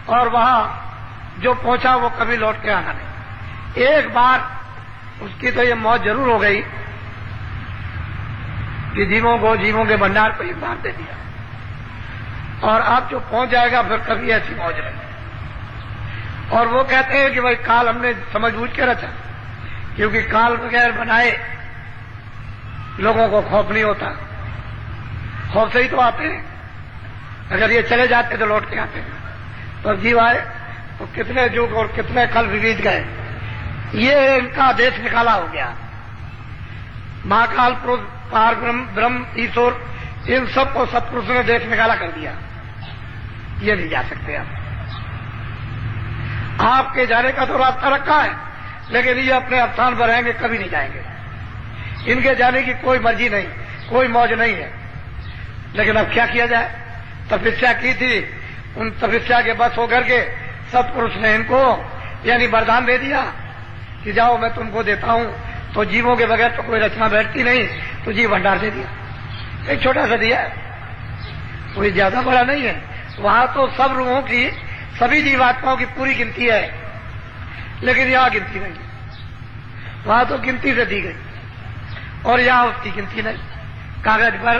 और वहां जो पहुंचा वो कभी लौट के आना नहीं। एक बार उसकी तो ये मौत जरूर हो गई कि जीवों के भंडार को एक बार दे दिया, और अब जो पहुंच जाएगा फिर कभी ऐसी मौज नहीं। और वो कहते हैं कि भाई काल हमने समझ बूझ के रचा, क्योंकि काल बगैर बनाए लोगों को खौफ नहीं होता, खौफ से ही तो आते हैं। अगर ये चले जाते तो लौट के आते हैं। तो जीव आए तो कितने युग और कितने कल बीत गए, ये इनका देश निकाला हो गया। महाकाल पुरुष, पार ब्रह्म, ईश्वर, इन सबको सत्पुरुष ने देश निकाला कर दिया। ये नहीं जा सकते आप। आपके जाने का तो रास्ता रखा है, लेकिन ये अपने स्थान पर रहेंगे, कभी नहीं जाएंगे। इनके जाने की कोई मर्जी नहीं, कोई मौज नहीं है। लेकिन अब क्या किया जाए? तपस्या की थी, उन तपस्या के बस होकर के सत्पुरुष ने इनको यानी वरदान दे दिया कि जाओ मैं तुमको देता हूं। तो जीवों के बगैर तो कोई रचना बैठती नहीं, तो जीव भंडार दे दिया। एक छोटा सा दिया, कोई ज्यादा बड़ा नहीं है। वहां तो सब रूहों की, सभी जीवात्माओं की पूरी गिनती है, लेकिन यहां गिनती नहीं। वहां तो गिनती से दी गई, और यहां उसकी गिनती नहीं। कागज पर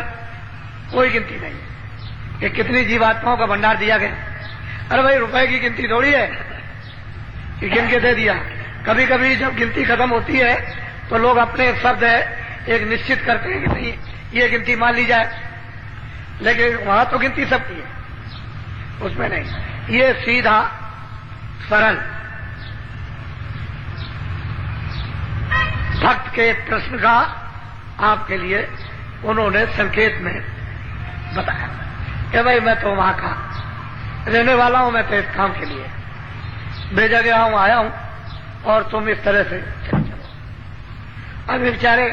कोई गिनती नहीं कि कितनी जीवात्माओं का भंडार दिया गया। अरे भाई, रुपए की गिनती थोड़ी है कि गिन के दे दिया। कभी कभी जब गिनती खत्म होती है तो लोग अपने शब्द एक निश्चित करते हैं कि नहीं ये गिनती मान ली जाए, लेकिन वहां तो गिनती सबकी है, उसमें नहीं। ये सीधा सरल भक्त के प्रश्न का आपके लिए उन्होंने संकेत में बताया कि भाई मैं तो वहां का रहने वाला हूं, मैं तो इस काम के लिए भेजा गया हूं, आया हूं, और तुम इस तरह से चलो। अब बेचारे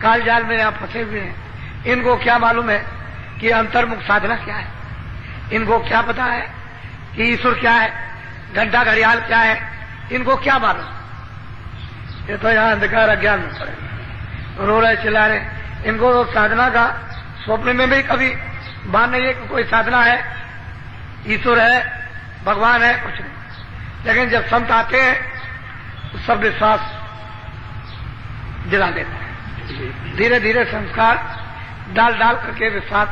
काल जाल में यहां फंसे हुए हैं, इनको क्या मालूम है कि अंतर्मुख साधना क्या है? इनको क्या पता है कि ईश्वर क्या है, घंटा घड़ियाल क्या है? इनको क्या मालूम? ये तो यहाँ अंधकार अज्ञान में पड़े, रो रहे, चिल्ला रहे। इनको तो साधना का स्वप्न में भी कभी भान नहीं है कि कोई साधना है, ईश्वर है, भगवान है, कुछ नहीं। लेकिन जब संत आते हैं तो सब विश्वास दिला देते हैं। धीरे धीरे संस्कार डाल डाल करके विश्वास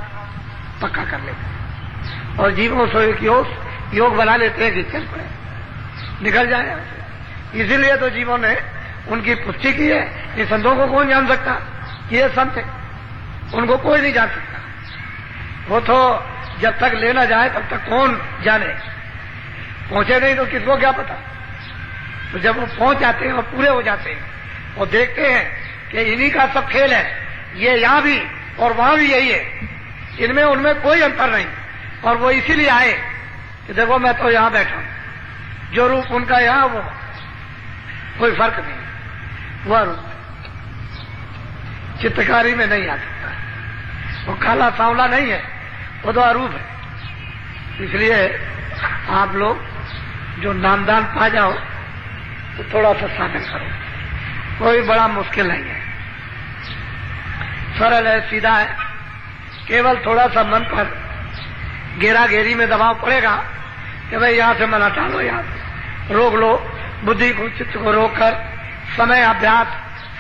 पक्का कर लेते हैं और जीवों से योग बना लेते हैं कि चल पड़े, निकल जाए। इसीलिए तो जीवों ने उनकी पुष्टि की है। इन संतों को कौन जान सकता कि ये संत है? उनको कोई नहीं जान सकता। वो तो जब तक ले ना जाए तब तक कौन जाने, पहुंचे नहीं तो किसको क्या पता। तो जब वो पहुंच जाते हैं और पूरे हो जाते हैं और देखते हैं कि इन्हीं का सब खेल है, ये यहां भी और वहां भी यही है, इनमें उनमें कोई अंतर नहीं। और वो इसीलिए आए कि देखो मैं तो यहां बैठा हूं, जो रूप उनका यहां वो कोई फर्क नहीं, वह रूप चित्रकारी में नहीं आ सकता। वो काला सांवला नहीं है, वो तो अरूप है। इसलिए आप लोग जो नामदान पा जाओ तो थोड़ा सा साधन करो, कोई बड़ा मुश्किल नहीं है, सरल है, सीधा है। केवल थोड़ा सा मन पर घेरा घेरी में दबाव पड़ेगा कि भाई यहां से मन हटा लो, यहां से रोक लो, बुद्धि को, चित्त को रोककर समय अभ्यास,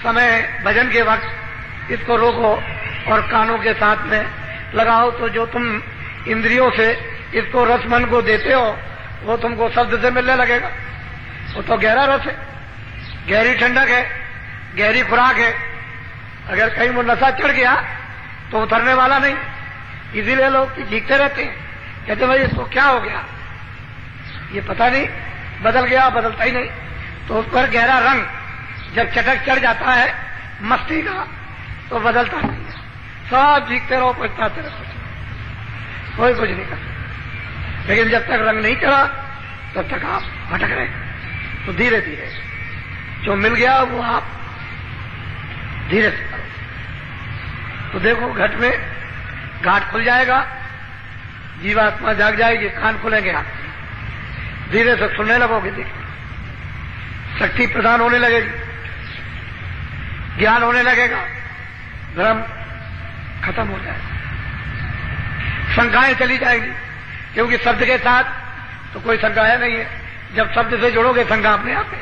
समय भजन के वक्त इसको रोको और कानों के साथ में लगाओ। तो जो तुम इंद्रियों से इसको रस मन को देते हो वो तुमको शब्द से मिलने लगेगा। वो तो गहरा रस है, गहरी ठंडक है, गहरी खुराक है। अगर कहीं वो नशा चढ़ गया तो उतरने वाला नहीं। इसीलिए लोग चीखते रहते हैं, कहते भाई इसको क्या हो गया, ये पता नहीं, बदल गया, बदलता ही नहीं। तो उस पर गहरा रंग जब चटक चढ़ जाता है मस्ती का तो बदलता नहीं है। सब चीखते रहो, पछताते रहो, कोई कुछ नहीं कर सकता। लेकिन जब तक रंग नहीं चढ़ा तब तक आप भटक रहे। तो धीरे धीरे जो मिल गया वो आप धीरे से करो। तो देखो घट में घाट खुल जाएगा, जीवात्मा जाग जाएगी, कान खुलेंगे, आप धीरे से सुनने लगोगे, देखिए शक्ति प्रदान होने लगेगी, ज्ञान होने लगेगा, भ्रम खत्म हो जाएगा, शंकाएं चली जाएगी। क्योंकि शब्द के साथ तो कोई शंका नहीं है। जब शब्द से जुड़ोगे शंका अपने आप है।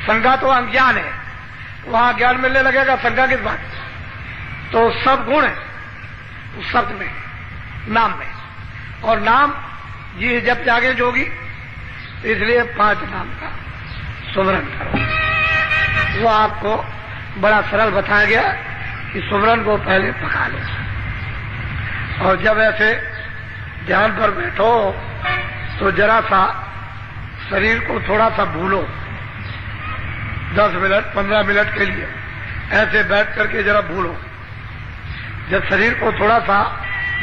शंका तो अज्ञान है, वहां ज्ञान मिलने लगेगा, शंका किस बात? तो सब गुण है उस शब्द में, नाम में। और नाम जी जब जागे जोगी, इसलिए 5 नाम का सुमरन करो। वो आपको बड़ा सरल बताया गया कि सुमरन को पहले पका लो और जब ऐसे ध्यान पर बैठो तो जरा सा शरीर को थोड़ा सा भूलो, 10 मिनट 15 मिनट के लिए ऐसे बैठ करके जरा भूलो। जब शरीर को थोड़ा सा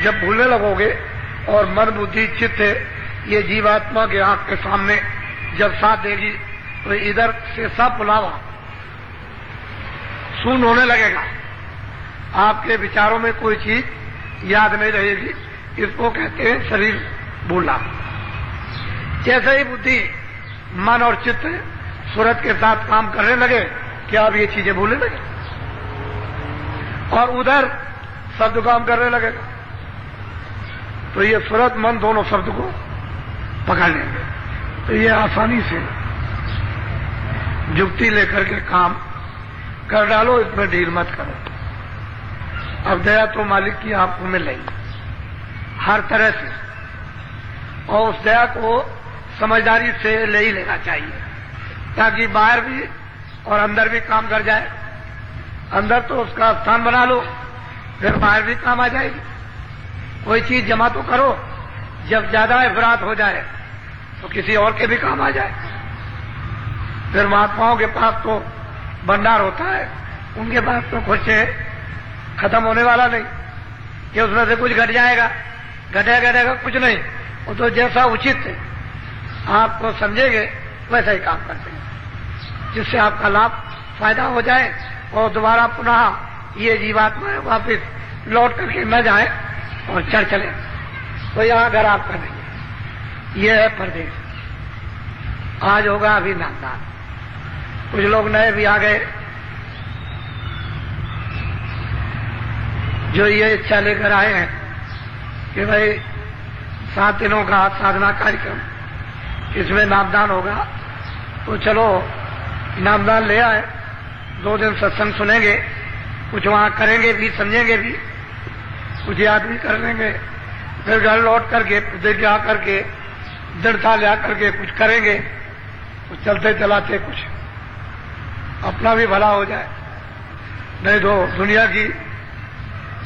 जब भूलने लगोगे और मन बुद्धि चित्त ये जीवात्मा के आंख के सामने जब साथ देगी तो इधर से सब बुलावा शून्य होने लगेगा। आपके विचारों में कोई चीज याद नहीं रहेगी। इसको कहते हैं शरीर भूलना। जैसे ही बुद्धि मन और चित्त सूरत के साथ काम करने लगे क्या अब ये चीजें भूलने लगे और उधर शब्द काम करने लगेगा। तो ये सूरत मन दोनों शब्द को पकड़ लेंगे। तो ये आसानी से जुक्ति लेकर के काम कर डालो, इसमें ढील मत करो। अब दया तो मालिक की आपको मिल रही हर तरह से, और उस दया को समझदारी से ले ही लेना चाहिए ताकि बाहर भी और अंदर भी काम कर जाए। अंदर तो उसका स्थान बना लो, फिर बाहर भी काम आ जाएगी। कोई चीज जमा तो करो, जब ज्यादा अफरात हो जाए तो किसी और के भी काम आ जाए। फिर महात्माओं के पास तो भंडार होता है, उनके पास तो कुछ खत्म होने वाला नहीं कि उसमें से कुछ घट जाएगा, घटेगा कुछ नहीं। वो तो जैसा उचित आपको समझेंगे वैसा ही काम करते हैं, जिससे आपका लाभ फायदा हो जाए और दोबारा पुनः ये जीवात्मा वापिस लौट करके न जाए और चढ़ चले, तो यहाँ घर आपका नहीं है। ये है परदेश। आज होगा अभी नामदान। कुछ लोग नए भी आ गए जो ये इच्छा लेकर आए हैं कि भाई 7 दिनों का साधना कार्यक्रम, इसमें नामदान होगा, तो चलो नामदान ले आए। 2 दिन सत्संग सुनेंगे, कुछ वहां करेंगे भी, समझेंगे भी, कुछ याद भी कर लेंगे, फिर घर लौट करके प्रतिज्ञा करके दृढ़ता ला करके कुछ करेंगे, कुछ चलते चलाते कुछ अपना भी भला हो जाए। नहीं तो दुनिया की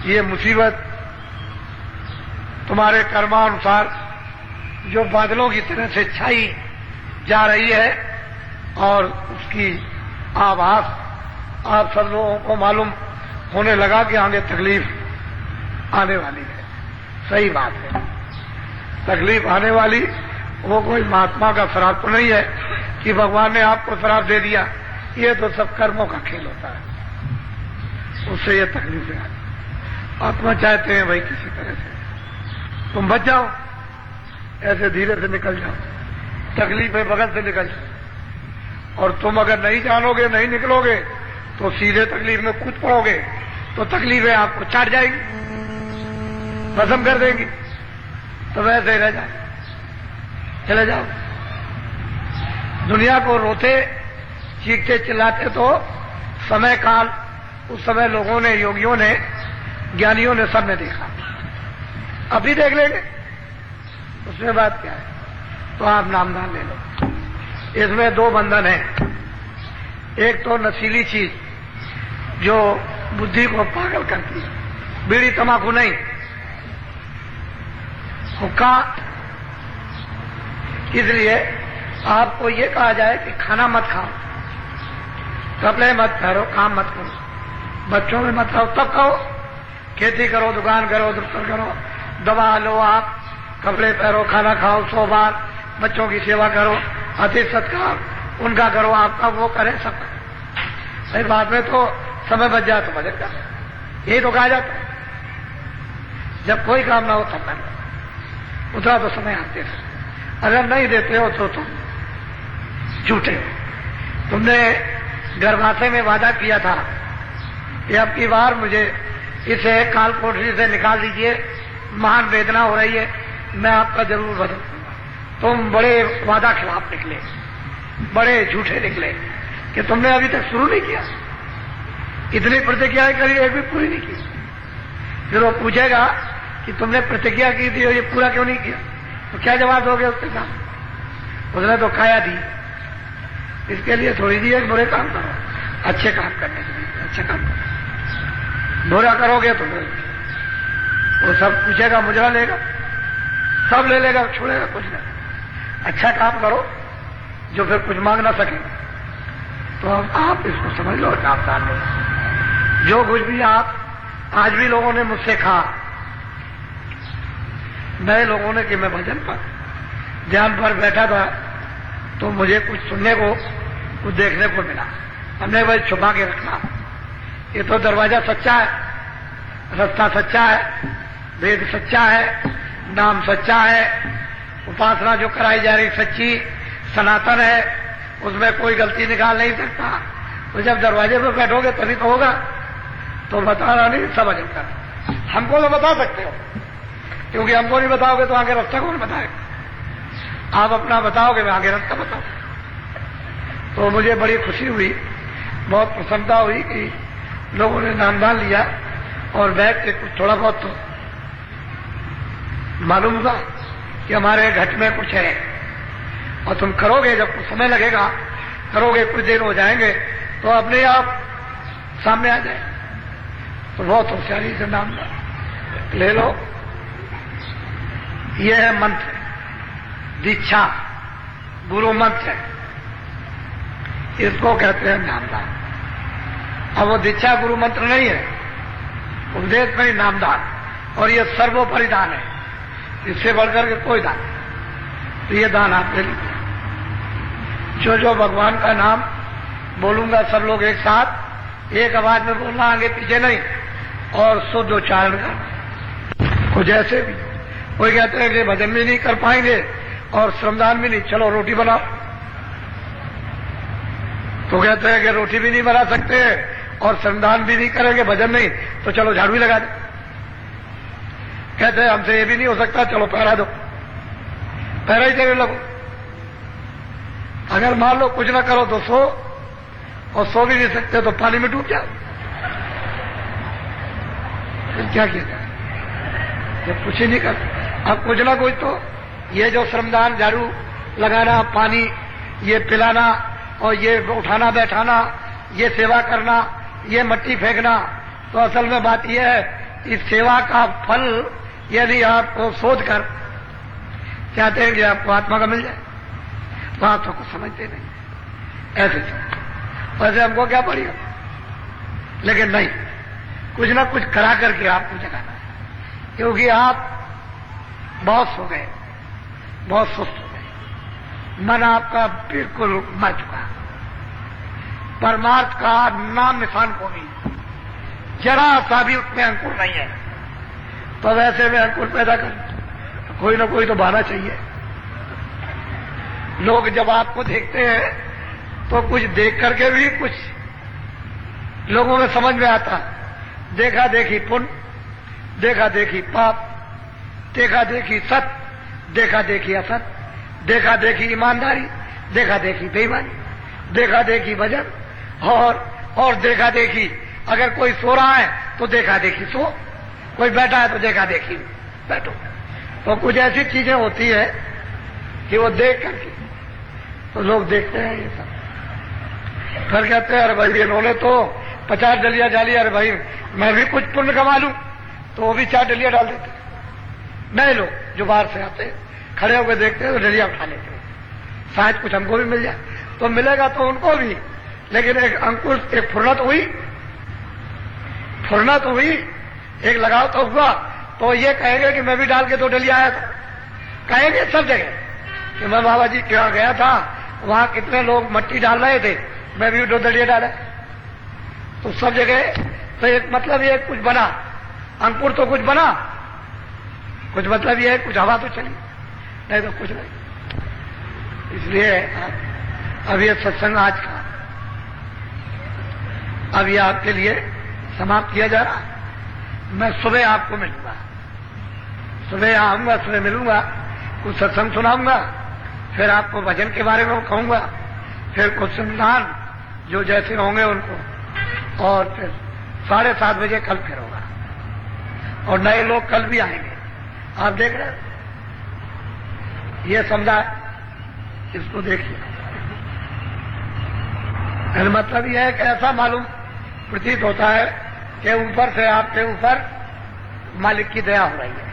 ये मुसीबत तुम्हारे कर्मानुसार जो बादलों की तरह से छाई जा रही है, और उसकी आभास आप सब लोगों को मालूम होने लगा कि आगे तकलीफ आने वाली है। सही बात है, तकलीफ आने वाली। वो कोई महात्मा का श्राप तो नहीं है कि भगवान ने आपको श्राप दे दिया, ये तो सब कर्मों का खेल होता है, उससे ये तकलीफें आती। आत्मा चाहते हैं भाई किसी तरह से तुम बच जाओ, ऐसे धीरे से निकल जाओ, तकलीफें बगल से निकल जाओ। और तुम अगर नहीं जानोगे, नहीं निकलोगे, तो सीधे तकलीफ में कूद पड़ोगे, तो तकलीफें आपको चाट जाएगी, भस्म कर देंगी, तो वैसे ही रह जाए, चले जाओ। दुनिया को रोते चीखते चिल्लाते तो समय काल, उस समय लोगों ने, योगियों ने, ज्ञानियों ने, सबने देखा। अभी देख लेंगे, उसमें बात क्या है। तो आप नामदान ले लो। इसमें 2 बंधन हैं। एक तो नशीली चीज जो बुद्धि को पागल करती है, बीड़ी तंबाकू नहीं, हुक्का। इसलिए आपको ये कहा जाए कि खाना मत खाओ, कपड़े मत पहनो, काम मत करो, बच्चों में मत खाओ, तब खाओ। खेती करो, दुकान करो, दफ्तर करो, दवा लो, आप कपड़े पहनो, खाना खाओ, 100 बार, बच्चों की सेवा करो, अतिथि सत्कार उनका करो, आपका वो करें, सब करें। भाई बाद में तो समय बच जाए तो भजन कर, यही तो कहा जाता है। जब कोई काम ना हो तब कर लो, उतना तो समय आते थे। अगर नहीं देते हो तो तुम झूठे हो। तुमने गर्भाशय में वादा किया था कि अब की बार मुझे इसे काल कोठरी से निकाल दीजिए, महान वेदना हो रही है, मैं आपका जरूर बदल दूंगा। तुम बड़े वादा खिलाफ निकले, बड़े झूठे निकले कि तुमने अभी तक शुरू नहीं किया, इतनी प्रतिज्ञाएं करी, एक भी पूरी नहीं की। फिर वो पूछेगा कि तुमने प्रतिज्ञा की थी और ये पूरा क्यों नहीं किया, तो क्या जवाब दोगे उसके साथ? उसने तो खाया दी, इसके लिए थोड़ी दी है बुरे काम करो, अच्छे काम करने के लिए अच्छे काम करो। बुरा करोगे तो वो सब पूछेगा, मुजरा लेगा, सब ले लेगा, छोड़ेगा कुछ नहीं। अच्छा काम करो जो फिर कुछ मांग ना सके, तो आप इसको समझ लो, आप जान लो। जो कुछ भी आप आज भी लोगों ने मुझसे कहा, नए लोगों ने कि मैं भजन पर ध्यान पर बैठा था तो मुझे कुछ सुनने को, कुछ देखने को मिला, हमने भाई छुपा के रखना। ये तो दरवाजा सच्चा है, रास्ता सच्चा है, वेद सच्चा है, नाम सच्चा है, उपासना जो कराई जा रही सच्ची सनातन है, उसमें कोई गलती निकाल नहीं सकता। तो जब दरवाजे पर बैठोगे तभी तो होगा। तो बताना नहीं, सब अजब कर। हमको तो बता सकते हो, क्योंकि हमको नहीं बताओगे तो आगे रास्ता कौन बताएगा। आप अपना बताओगे, मैं आगे रास्ता बताऊं। तो मुझे बड़ी खुशी हुई, बहुत प्रसन्नता हुई कि लोगों ने नामदान लिया और बैठ के कुछ थोड़ा बहुत तो मालूम हुआ कि हमारे घट में कुछ है। और तुम करोगे, जब कुछ समय लगेगा, करोगे, कुछ देर हो जाएंगे तो अपने आप सामने आ जाए। तो बहुत होशियारी से नाम ले लो। यह है मंत्र, दीक्षा, गुरु मंत्र है, इसको कहते हैं नामदान। अब वो दीक्षा गुरु मंत्र नहीं है, उपदेश में ही नामदान, और ये सर्वोपरि दान है, इससे बढ़कर के कोई दान नहीं। तो ये दान आप ले लीजिए। जो भगवान का नाम बोलूंगा सब लोग एक साथ एक आवाज में बोलना, आगे पीछे नहीं। और शुद्ध उच्चारण करना। कुछ ऐसे भी कोई कहते हैं कि भजन भी नहीं कर पाएंगे और श्रमदान भी नहीं, चलो रोटी बनाओ। तो कहते हैं कि रोटी भी नहीं बना सकते और श्रमदान भी नहीं करेंगे, भजन नहीं, तो चलो झाड़ू ही लगा दो। कहते हैं हमसे ये भी नहीं हो सकता, चलो पहरा दो, पहरा ही देने लगो। अगर मान लो कुछ ना करो तो सो, और सो भी नहीं सकते तो पानी में डूब जाओ। फिर क्या किया जाए जब कुछ ही नहीं कर। अब कुछ ना कुछ तो ये जो श्रमदान, झाड़ू लगाना, पानी ये पिलाना और ये उठाना बैठाना, ये सेवा करना, ये मट्टी फेंकना, तो असल में बात यह है इस सेवा का फल यदि आपको सोच कर चाहते हैं कि आपको आत्मा का मिल जाए तो आप तो कुछ समझते नहीं। ऐसे वैसे हमको क्या पड़ेगा, लेकिन नहीं, कुछ ना कुछ करा करके आपको जगाना है, क्योंकि आप बहुत सो गए, बहुत सुस्त हो गए, मन आपका बिल्कुल मर चुका, परमार्थ का नाम निशान को नहीं, जरा सा भी उसमें अंकुर नहीं है। तो वैसे में अंकुर पैदा कर, कोई ना कोई तो बहाना चाहिए। लोग जब आपको देखते हैं तो कुछ देख करके भी कुछ लोगों में समझ में आता, देखा देखी पुण्य, देखा देखी पाप, देखा देखी सत्य, देखा देखी असत, देखा देखी ईमानदारी, देखा देखी बेईमानी, देखा देखी भजन, और देखा देखी अगर कोई सो रहा है तो देखा देखी सो, कोई बैठा है तो देखा देखी बैठो। तो कुछ ऐसी चीजें होती है कि वो देख करके तो लोग देखते हैं ये सब, फिर कहते हैं अरे भाई इन्होंने तो 50 डलिया डाली, अरे भाई मैं भी कुछ पुण्य कमा लूं, तो वो भी 4 डलिया डाल देते। नए लोग जो बाहर से आते खड़े होकर देखते हैं तो डलिया उठा लेते हैं, शायद कुछ हमको भी मिल जाए, तो मिलेगा तो उनको भी, लेकिन एक अंकुर, एक फुर्ना तो हुई, एक लगाव तो हुआ, तो ये कहेंगे कि मैं भी डाल के 2 डलिया आया था, कहेंगे सब जगह कि मैं बाबा जी क्या गया था, वहां कितने लोग मट्टी डाल रहे थे, मैं भी 2 डलिया डाला, तो सब जगह तो एक मतलब ये कुछ बना, अंकुर तो कुछ बना, कुछ मतलब ये है कुछ हवा तो चली, नहीं तो कुछ नहीं। इसलिए अब ये सत्संग आज का अब ये आपके लिए समाप्त किया जा रहा है। मैं सुबह आपको मिलूंगा, सुबह आऊंगा, सुबह मिलूंगा, कुछ सत्संग सुनाऊंगा, फिर आपको भजन के बारे में कहूंगा, फिर कुछ संविधान जो जैसे होंगे उनको, और फिर 7:30 बजे कल फिर होगा, और नए लोग कल भी आएंगे। आप देख रहे हैं, ये समझा, इसको देखिए। मतलब यह है कि ऐसा मालूम प्रतीत होता है कि ऊपर से आपके ऊपर मालिक की दया हो रही है,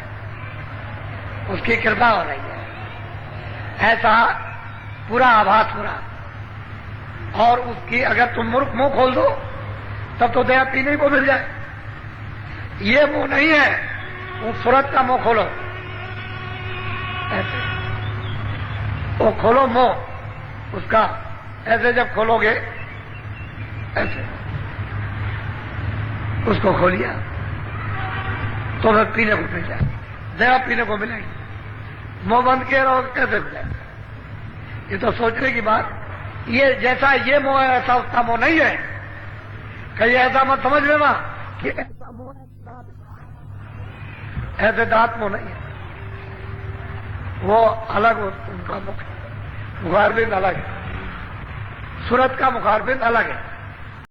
उसकी कृपा हो रही है, ऐसा पूरा आभास हो रहा। और उसकी अगर तुम मुंह खोल दो तब तो दया पीने को मिल जाए। ये मुंह नहीं है, वो सूरत का मुंह खोलो, ऐसे वो खोलो मुंह उसका, ऐसे जब खोलोगे ऐसे उसको खोलिया तो वह पीने को मिल जाए, दया पीने को मिलेगी। मुंह बंद किए रहो कैसे मिलेगा, ये तो सोचने की बात। ये जैसा ये मुंह है ऐसा उसका मुंह नहीं है, कहीं ऐसा मत समझ लेना कि ऐसा मुंह है, ऐसे दांत मुंह नहीं है, वो अलग उनका मुख, मुखारबिंद अलग है, सूरत का मुखारबिंद अलग है।